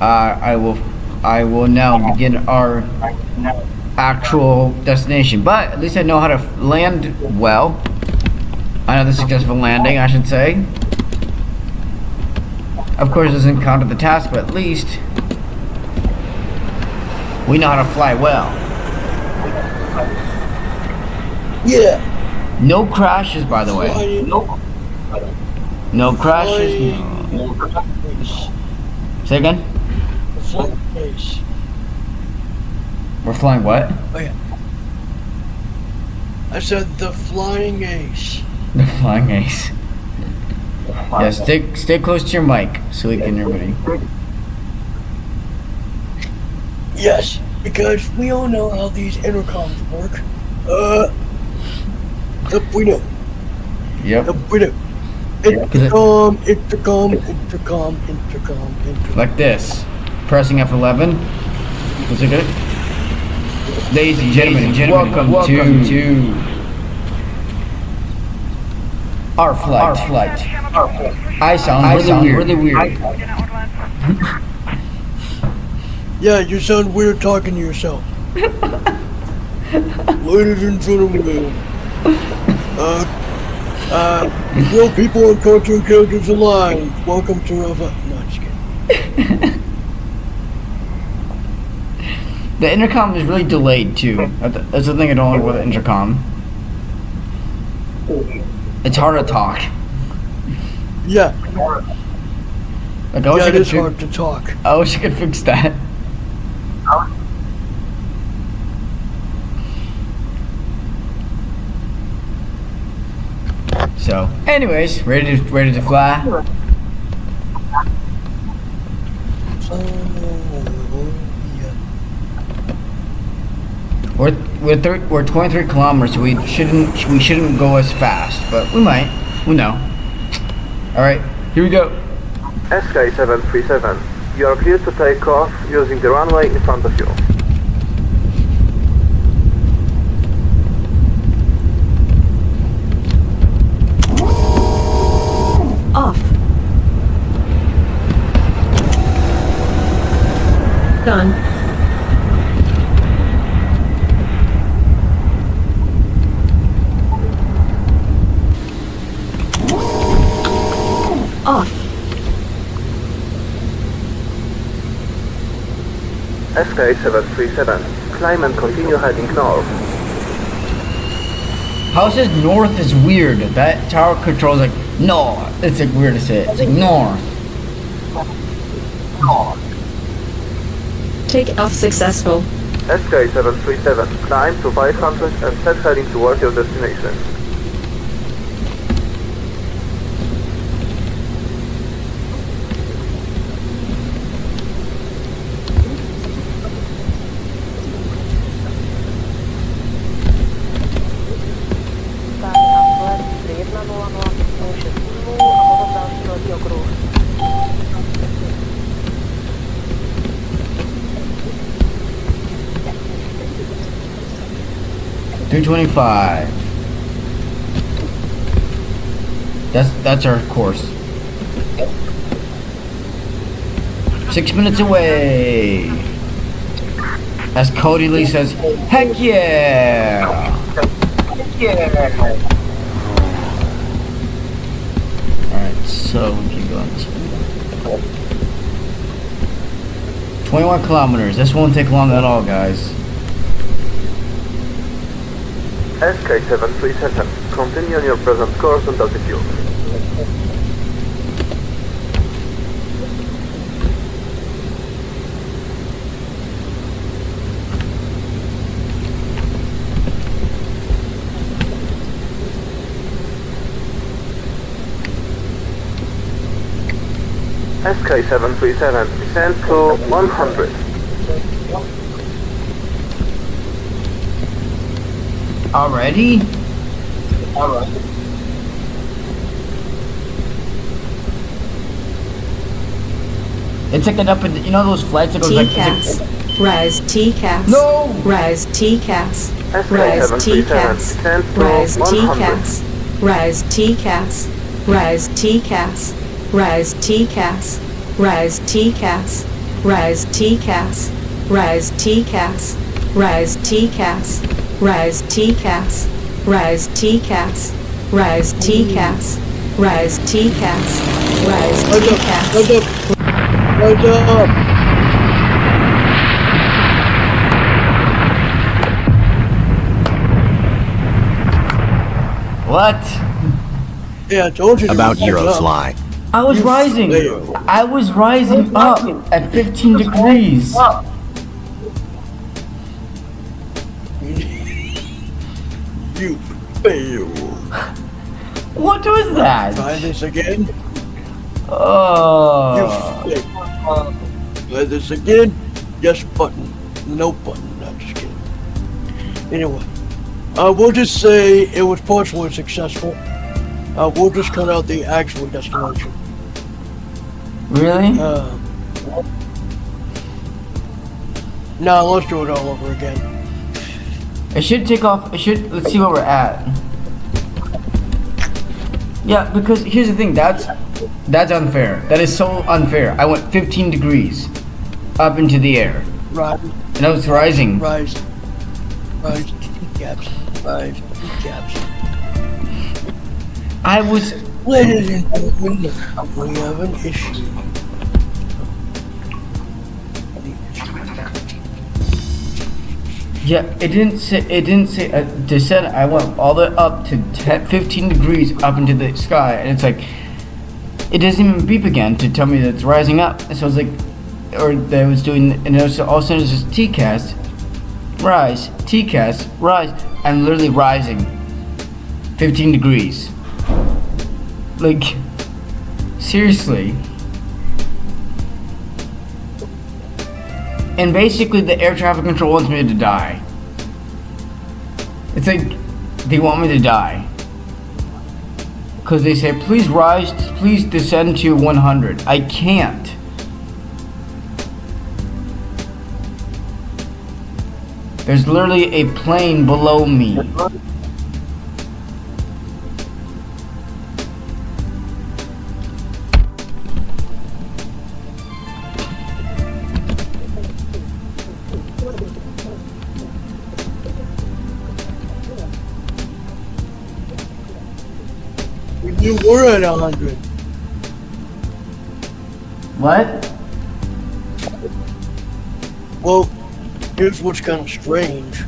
I will now begin our actual destination. But at least I know how to land well. I know the successful landing, I should say. Of course, it doesn't count at the task, but at least we know how to fly well. Yeah. No crashes, by the way. No crashes. No. Say again? We're flying what? Oh yeah. I said the flying ace. The flying ace. Yeah, stay close to your mic so we can everybody. Yes, because we all know how these intercoms work. Yep, we know. Yep. Yep, we know. Intercom. Like this. Pressing F11. Is it good? Ladies and gentlemen, welcome to our flight. I sound really weird. Yeah, you sound weird talking to yourself. Ladies and gentlemen, real people and cartoon characters alike, welcome to Eurofly. No, just kidding. The intercom is really delayed too. That's the thing I don't like with the intercom. It's hard to talk. Yeah. Like, I wish I Yeah, it could is hard to talk. I wish I could fix that. So, anyways, ready to fly. We're 23 kilometers, so we shouldn't go as fast, but we might. Who know? All right, here we go. SK 737, you are clear to take off using the runway in front of you. Off. Done. Off. SK 737, climb and continue heading north. How it says north is weird. That tower controls like north. It's like weird to say it. It's like north. Take off successful. SK 737, climb to 500 and set heading towards your destination. $325. That's our course. 6 minutes away. As Cody Lee says, heck yeah! Heck yeah! Alright, so we keep going this way. 21 kilometers. This won't take long at all, guys. SK 737, continue on your present course and altitude. SK 737, descend to 100. Already? Alright. It's like an up and, you know those flights that goes like... TCAS. Rise TCAS. No! Rise TCAS. Rise TCAS. Rise TCAS. Rise TCAS. Rise TCAS. Rise TCAS. Rise TCAS. Rise TCAS. Rise TCAS. Rise TCAS. Rise TCAS. Rise TCAS. Rise TCAS. Rise TCAS. Rise TCAS. Rise up! What? Yeah, I told you. About Eurofly. I was rising. I was rising up at 15 degrees. You fail. What was that? Try this again. Oh. You fail. Try this again. Yes button. No button. I'm just kidding. Anyway, we'll just say it was partially successful. We'll just cut out the actual destination. Really? No, let's do it all over again. It should take off. It should. Let's see where we're at. Yeah, because here's the thing. That's unfair. That is so unfair. I went 15 degrees up into the air. Right. And I was rising. Rise. Caps. Rise. Caps. I was. Ladies and gentlemen, we have an issue. Yeah, it didn't say descent. I went all the way up to 15 degrees up into the sky, and it's like, it doesn't even beep again to tell me that it's rising up. And so it's like, or that it was doing, and it was, all of a sudden it's just TCAS, rise, TCAS, rise. I'm literally rising 15 degrees. Like, seriously. And basically the air traffic control wants me to die. It's like, they want me to die. Because they say, please rise, please descend to 100. I can't. There's literally a plane below me. You were at 100. What? Well, here's what's kind of strange.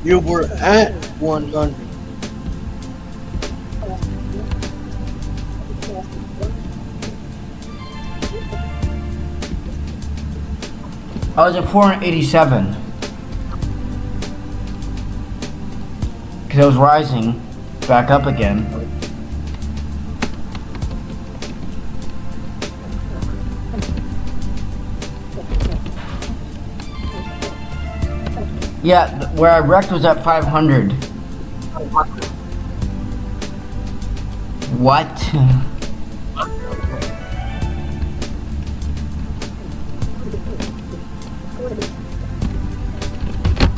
You were at 100. I was at 487. Because I was rising back up again. Yeah, where I wrecked was at 500. What?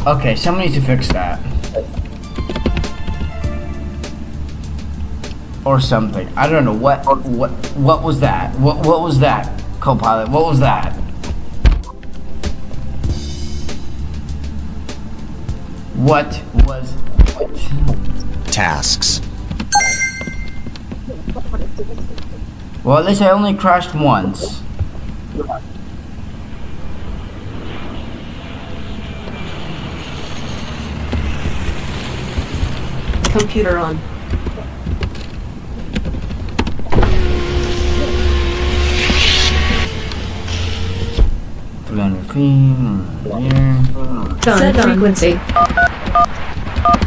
Okay, someone needs to fix that. Or something. I don't know what was that? What was that, co-pilot? What was that? What was what? Tasks. Well, at least I only crashed once. Computer on. Set frequency.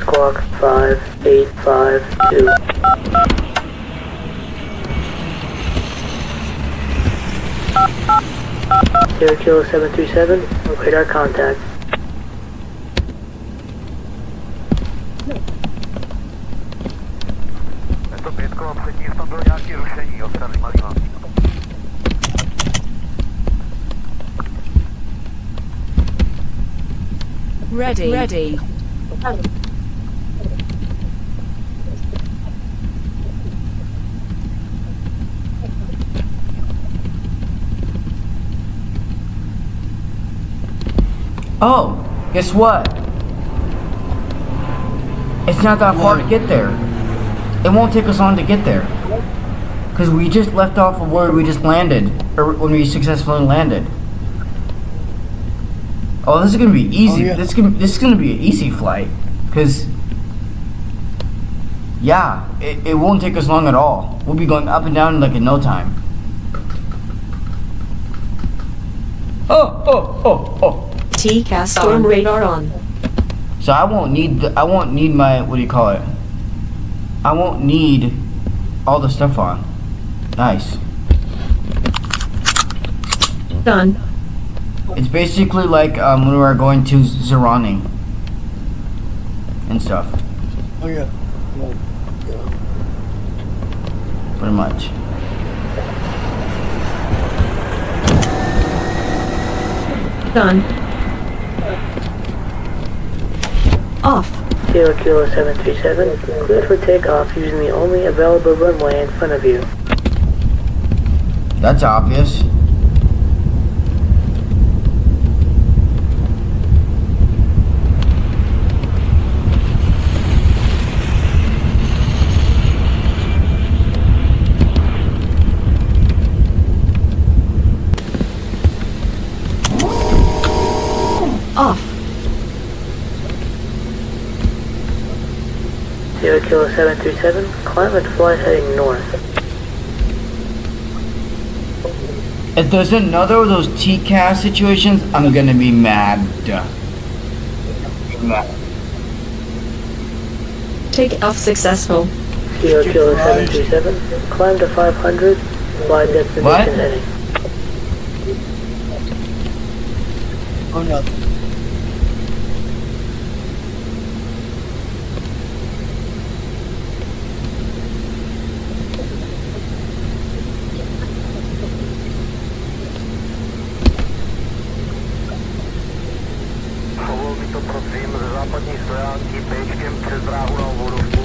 Squawk 5852. Kilo 737, radar contact. Ready. Oh, guess what? It's not that far to get there. It won't take us long to get there. Because we just left off of where we just landed, or when we successfully landed. Oh, this is gonna be easy. Oh, yeah. This is gonna be an easy flight, because yeah, it won't take us long at all. We'll be going up and down like in no time. Oh. TCAS storm radar on. So I won't need my, what do you call it? I won't need all the stuff on. Nice. Done. It's basically like when we were going to Zerani and stuff. Oh yeah. Pretty much. Done. Off. Kilo 737, cleared for takeoff using the only available runway in front of you. That's obvious. Off. Kilo 737, climb and fly heading north. If there's another of those TCAS situations, I'm gonna be mad. Take off successful. Kilo 737, climb to 500, fly destination What? heading. Oh no. Prosím, ze západní stojánky Pčkem přes dráhu na vodovku.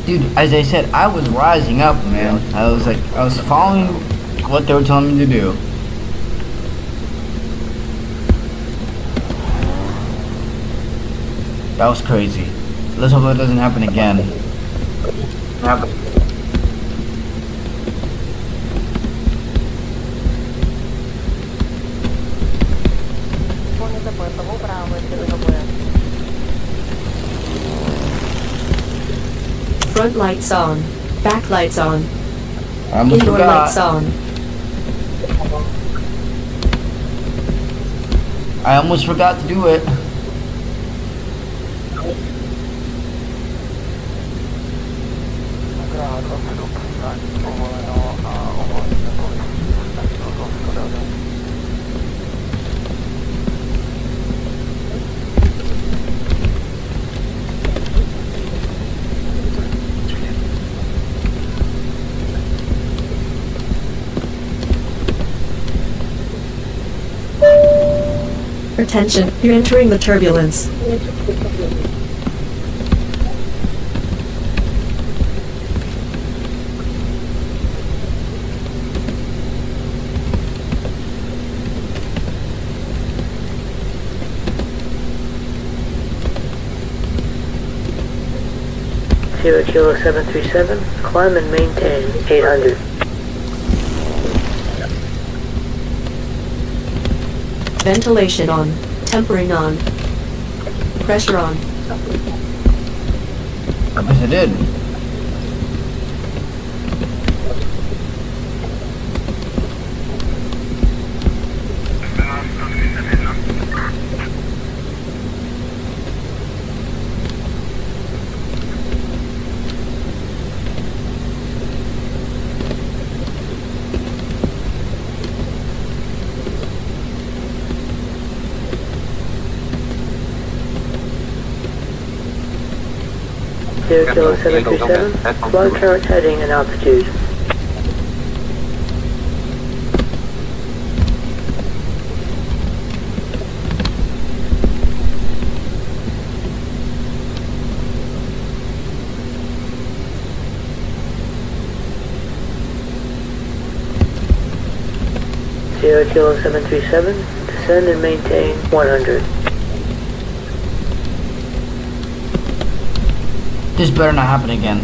Dude, as I said, I was rising up, man. I was following what they were telling me to do. That was crazy. Let's hope that doesn't happen again. Front lights on. Back lights on. I almost Indoor forgot. lights on. I almost forgot to do it. Attention, you're entering the turbulence. Kilo 737, climb and maintain 800. Ventilation on. Tempering on. Pressure on. Yes, I did. Kilo 737, fly current heading and altitude. Kilo 737, descend and maintain 100. This better not happen again.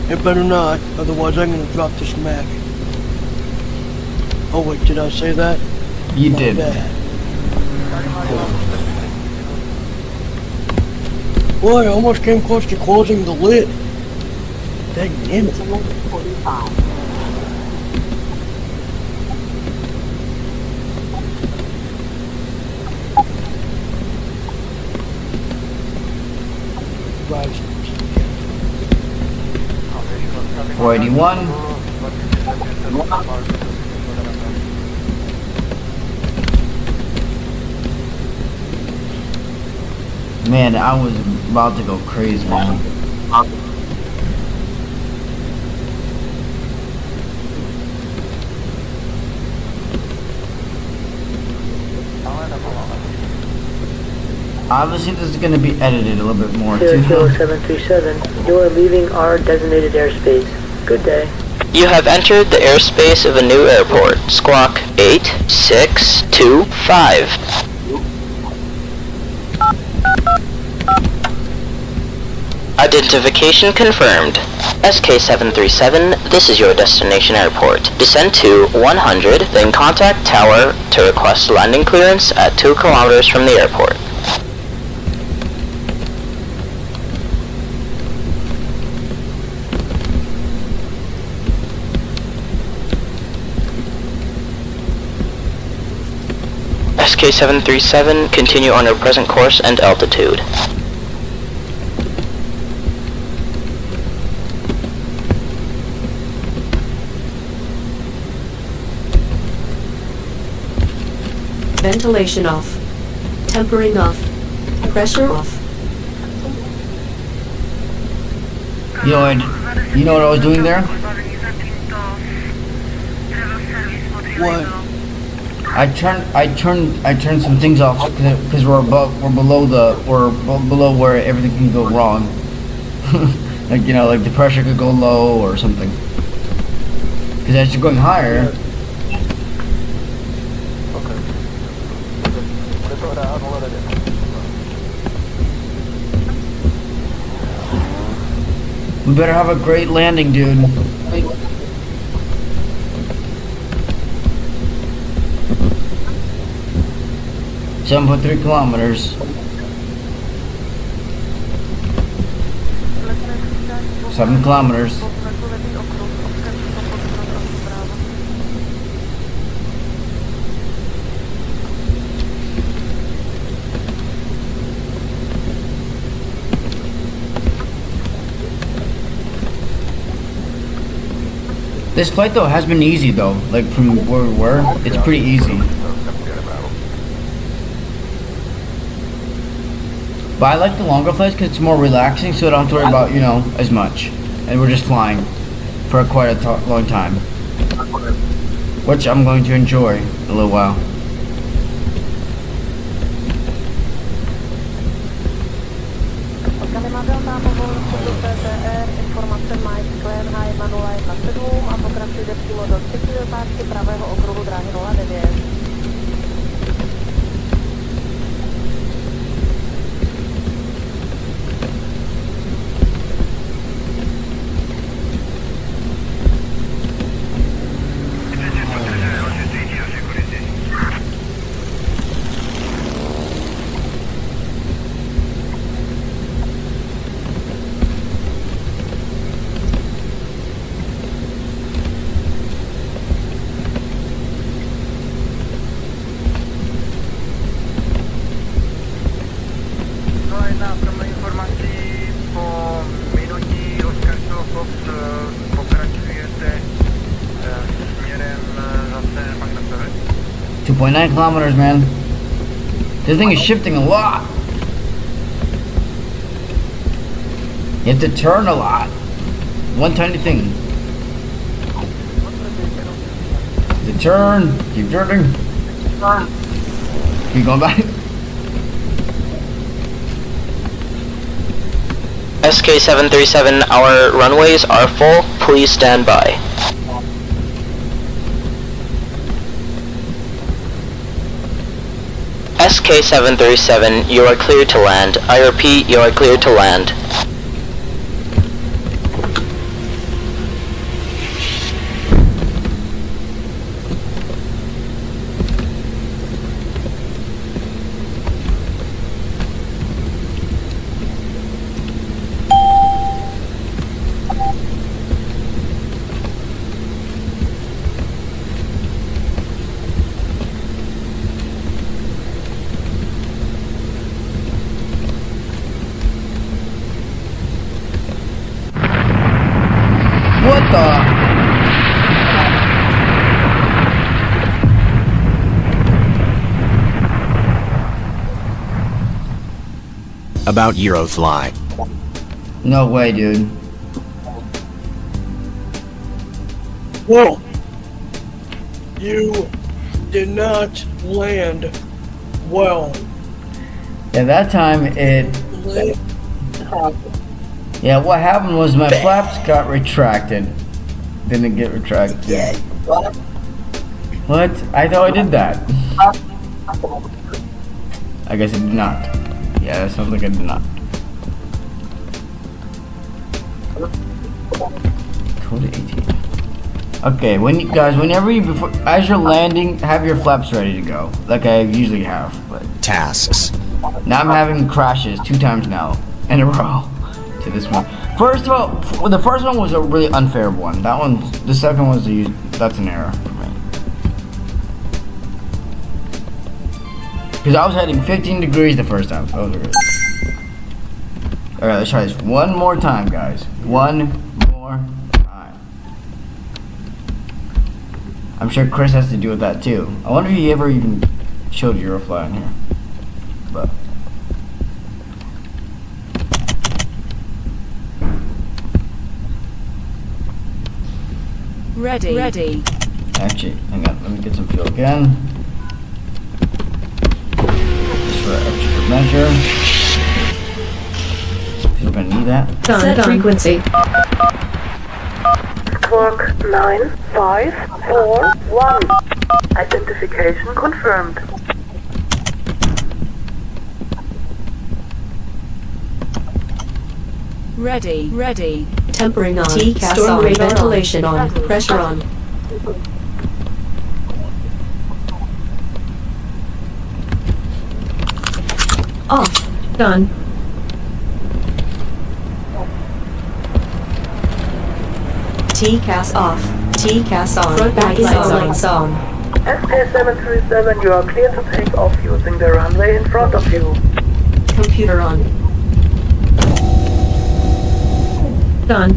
It better not, otherwise I'm gonna drop this Mac. Oh wait, did I say that? You My did. bad. Boy, I almost came close to closing the lid. Dang it. Right. 481. Man, I was about to go crazy, man. Obviously, this is going to be edited a little bit more, too. Kilo 737, you are leaving our designated airspace. Good day. You have entered the airspace of a new airport. Squawk 8625. Identification confirmed. SK737, this is your destination airport. Descend to 100, then contact tower to request landing clearance at 2 kilometers from the airport. SK737, continue on your present course and altitude. Ventilation off. Tempering off. Pressure off. You know what I was doing there? What? I turned some things off because we're below where everything can go wrong. Like, you know, like the pressure could go low or something. Because as you're going higher. We better have a great landing, dude. 7.3 kilometers. 7 kilometers. This flight though has been easy though, like from where we were, it's pretty easy. But I like the longer flights because it's more relaxing, so I don't have to worry about, you know, as much. And we're just flying for quite a long time. Which I'm going to enjoy a little while. .9 kilometers, man. This thing is shifting a lot. You have to turn a lot. One tiny thing. The turn. Keep turning. Keep going back. SK737, our runways are full. Please stand by. SK737, you are clear to land. I repeat, you are clear to land. What the? About Eurofly. No way, dude. Whoa! You did not land well. Yeah, that time it... Yeah, what happened was my flaps got retracted. Didn't get retracted. Yeah. What? I thought I did that. I guess I did not. Yeah, that sounds like I did not. Code 18. Okay, whenever you as you're landing, have your flaps ready to go, like I usually have. But Tasks. now I'm having crashes 2 times now in a row to this one. First of all, the first one was a really unfair one. The second one that's an error for me. Because I was heading 15 degrees the first time. That was good. Alright, let's try this one more time, guys. One more time. I'm sure Chris has to do with that too. I wonder if he ever even showed Eurofly in here. But Ready. Ready. actually, hang on, let me get some fuel again. Just for extra measure. We're gonna need that. Set frequency. Squawk 9541. Identification confirmed. Ready. Ready. Tempering on. Storm radar ventilation on. Pressure on. Off. Done. TCAS off. TCAS on. Front back lights on. SK737, you are clear to take off using the runway in front of you. Computer on. Done.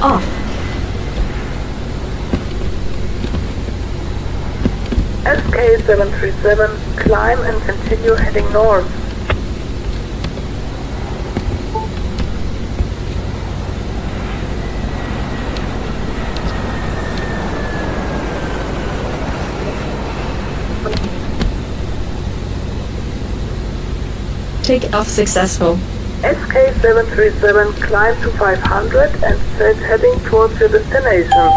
Off. SK737, climb and continue heading north. Take off successful. SK737, climb to 500 and set heading towards your destination.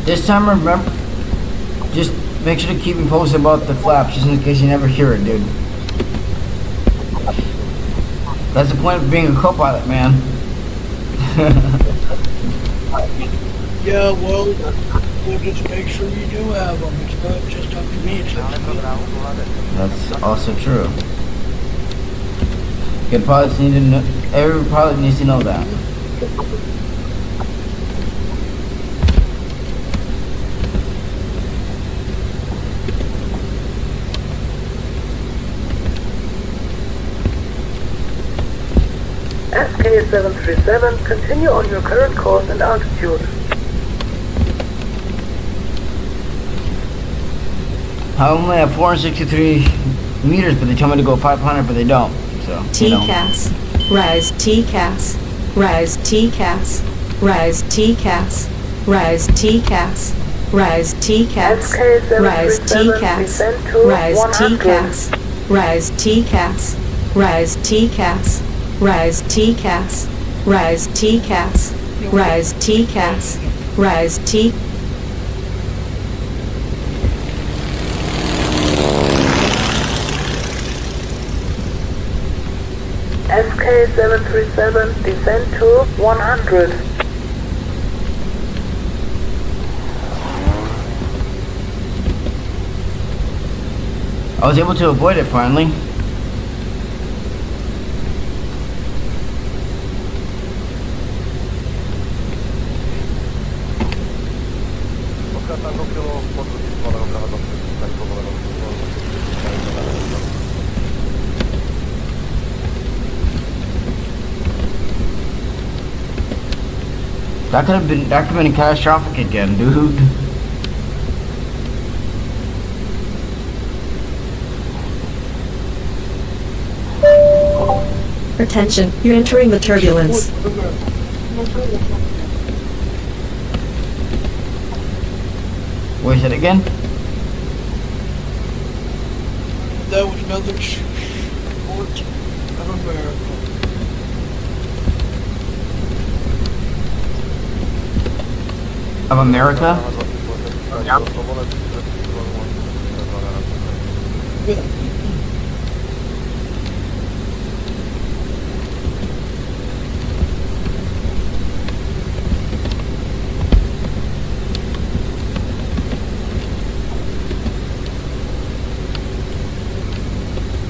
This time, remember, just make sure to keep me posted about the flaps, just in case you never hear it, dude. That's the point of being a co-pilot, man. Yeah, well, we'll just make sure you do have them. It's not just up to me, it's up to me. That's also true. Good pilots need to know, every pilot needs to know that. SK737, continue on your current course and altitude. I only have 463 meters, but they tell me to go 500, but they don't. So, TCAS. Rise. TCAS. Rise. TCAS. Rise. TCAS. Rise. TCAS. Rise. TCAS. Rise. TCAS. Rise. TCAS. Rise. TCAS. Rise. TCAS. Rise. TCAS. Rise. TCAS. Rise. TCAS. Rise. T. SK737, descend to 100. I was able to avoid it finally. That could have been catastrophic again, dude. Attention, you're entering the turbulence. What is it again? That was another sport of America. Of America?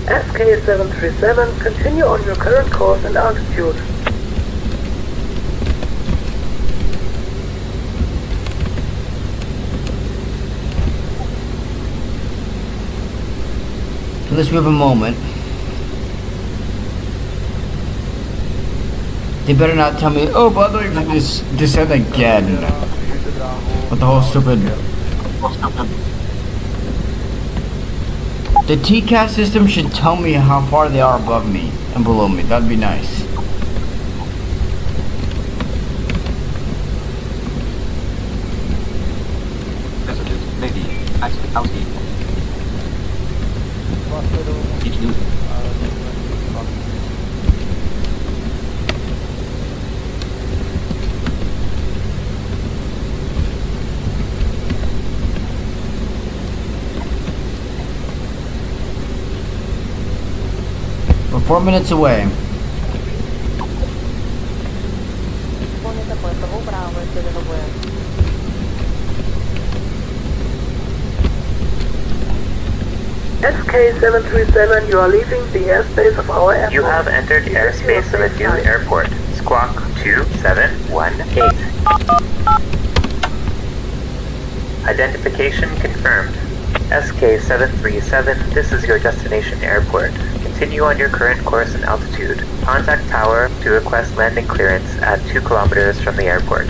SK737, continue on your current course and altitude. Let's have a moment. They better not tell me, oh, by the way, this descent again. With the whole stupid... The TCAS system should tell me how far they are above me and below me. That'd be nice. We're 4 minutes away. SK737, you are leaving the airspace of our airport. You have entered airspace of a new airport. Squawk 2718. Identification confirmed. SK737, this is your destination airport. Continue on your current course and altitude. Contact tower to request landing clearance at 2 kilometers from the airport.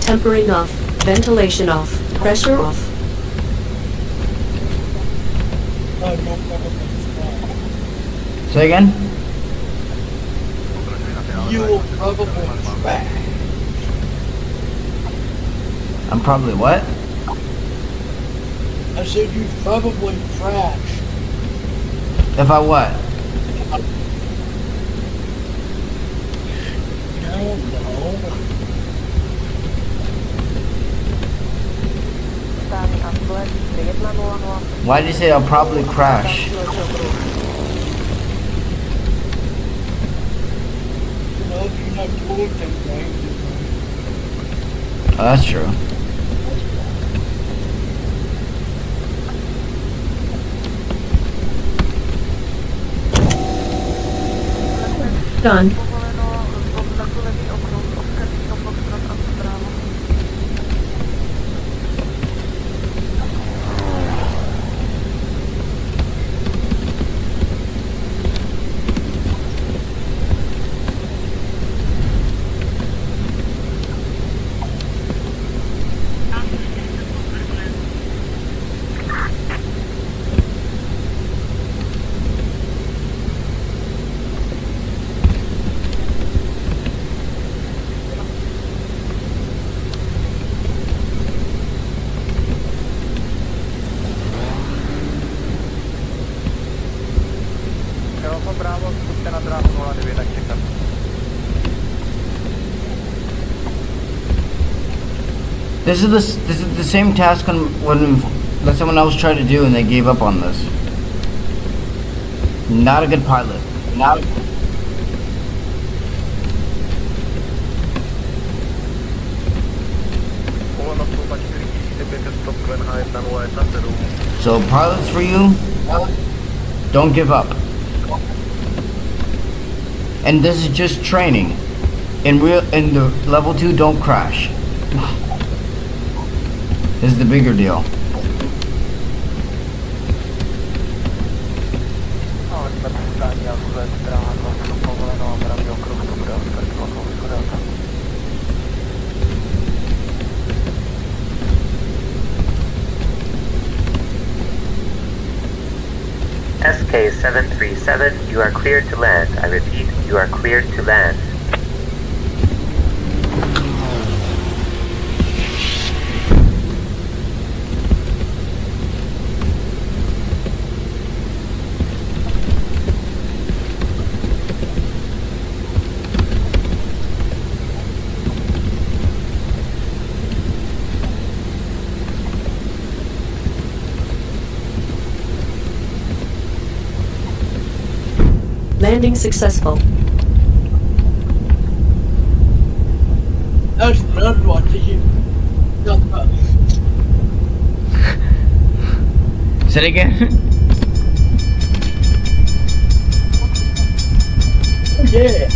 Tempering off, ventilation off, pressure off. Say again? You will probably crash. I'm probably what? I said you'd probably crash. If I what? I don't know. Why did you say I'll probably crash? Oh, that's true. Done. This is the same task when that someone else tried to do and they gave up on this. Not a good pilot. Not. So pilots for you, don't give up. And this is just training. In the level 2, don't crash. This is the bigger deal. SK-737, you are cleared to land. I repeat, you are cleared to land. Landing successful. That's not what you. Say it again. Yeah.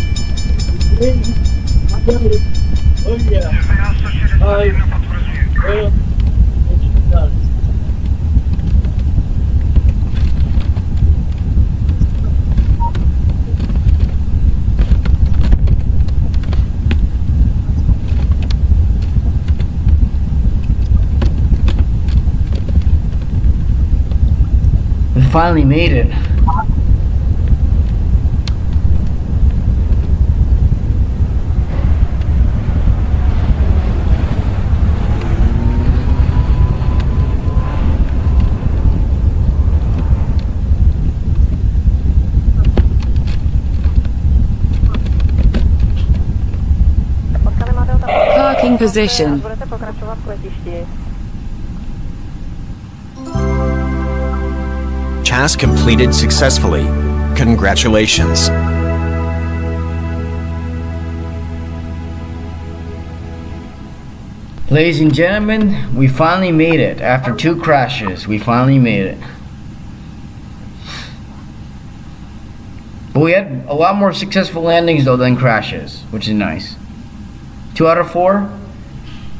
Oh yeah. We finally made it. Parking position. Budete pokračovat k letišti. Task completed successfully. Congratulations. Ladies and gentlemen, we finally made it. After 2 crashes, we finally made it. But we had a lot more successful landings though than crashes, which is nice. 2 out of 4?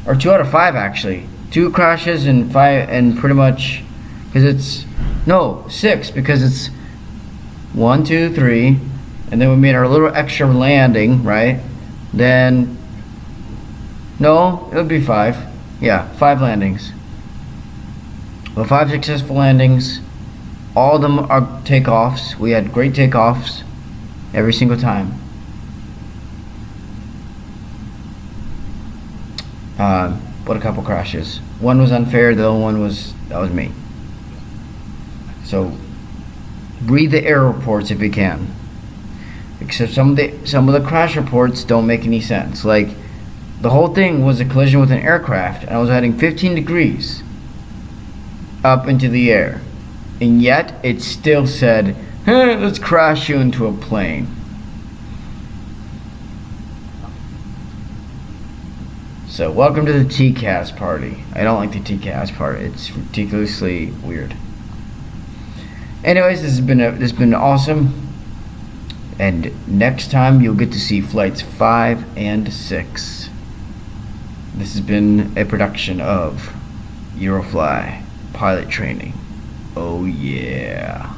Or 2 out of 5 actually. 2 crashes and 5, and pretty much, because it's, no, 6, because it's 1, 2, 3, and then we made our little extra landing, right? Then, no, it would be 5. Yeah, 5 landings. Well, 5 successful landings. All of them are takeoffs. We had great takeoffs every single time. But a couple crashes. One was unfair, the other one was, that was me. So, read the error reports if you can. Except some of the crash reports don't make any sense. Like, the whole thing was a collision with an aircraft, and I was heading 15 degrees up into the air. And yet, it still said, hey, let's crash you into a plane. So, welcome to the TCAS party. I don't like the TCAS part. It's ridiculously weird. Anyways, this has been awesome. And next time, you'll get to see flights 5 and 6. This has been a production of Eurofly Pilot Training. Oh yeah.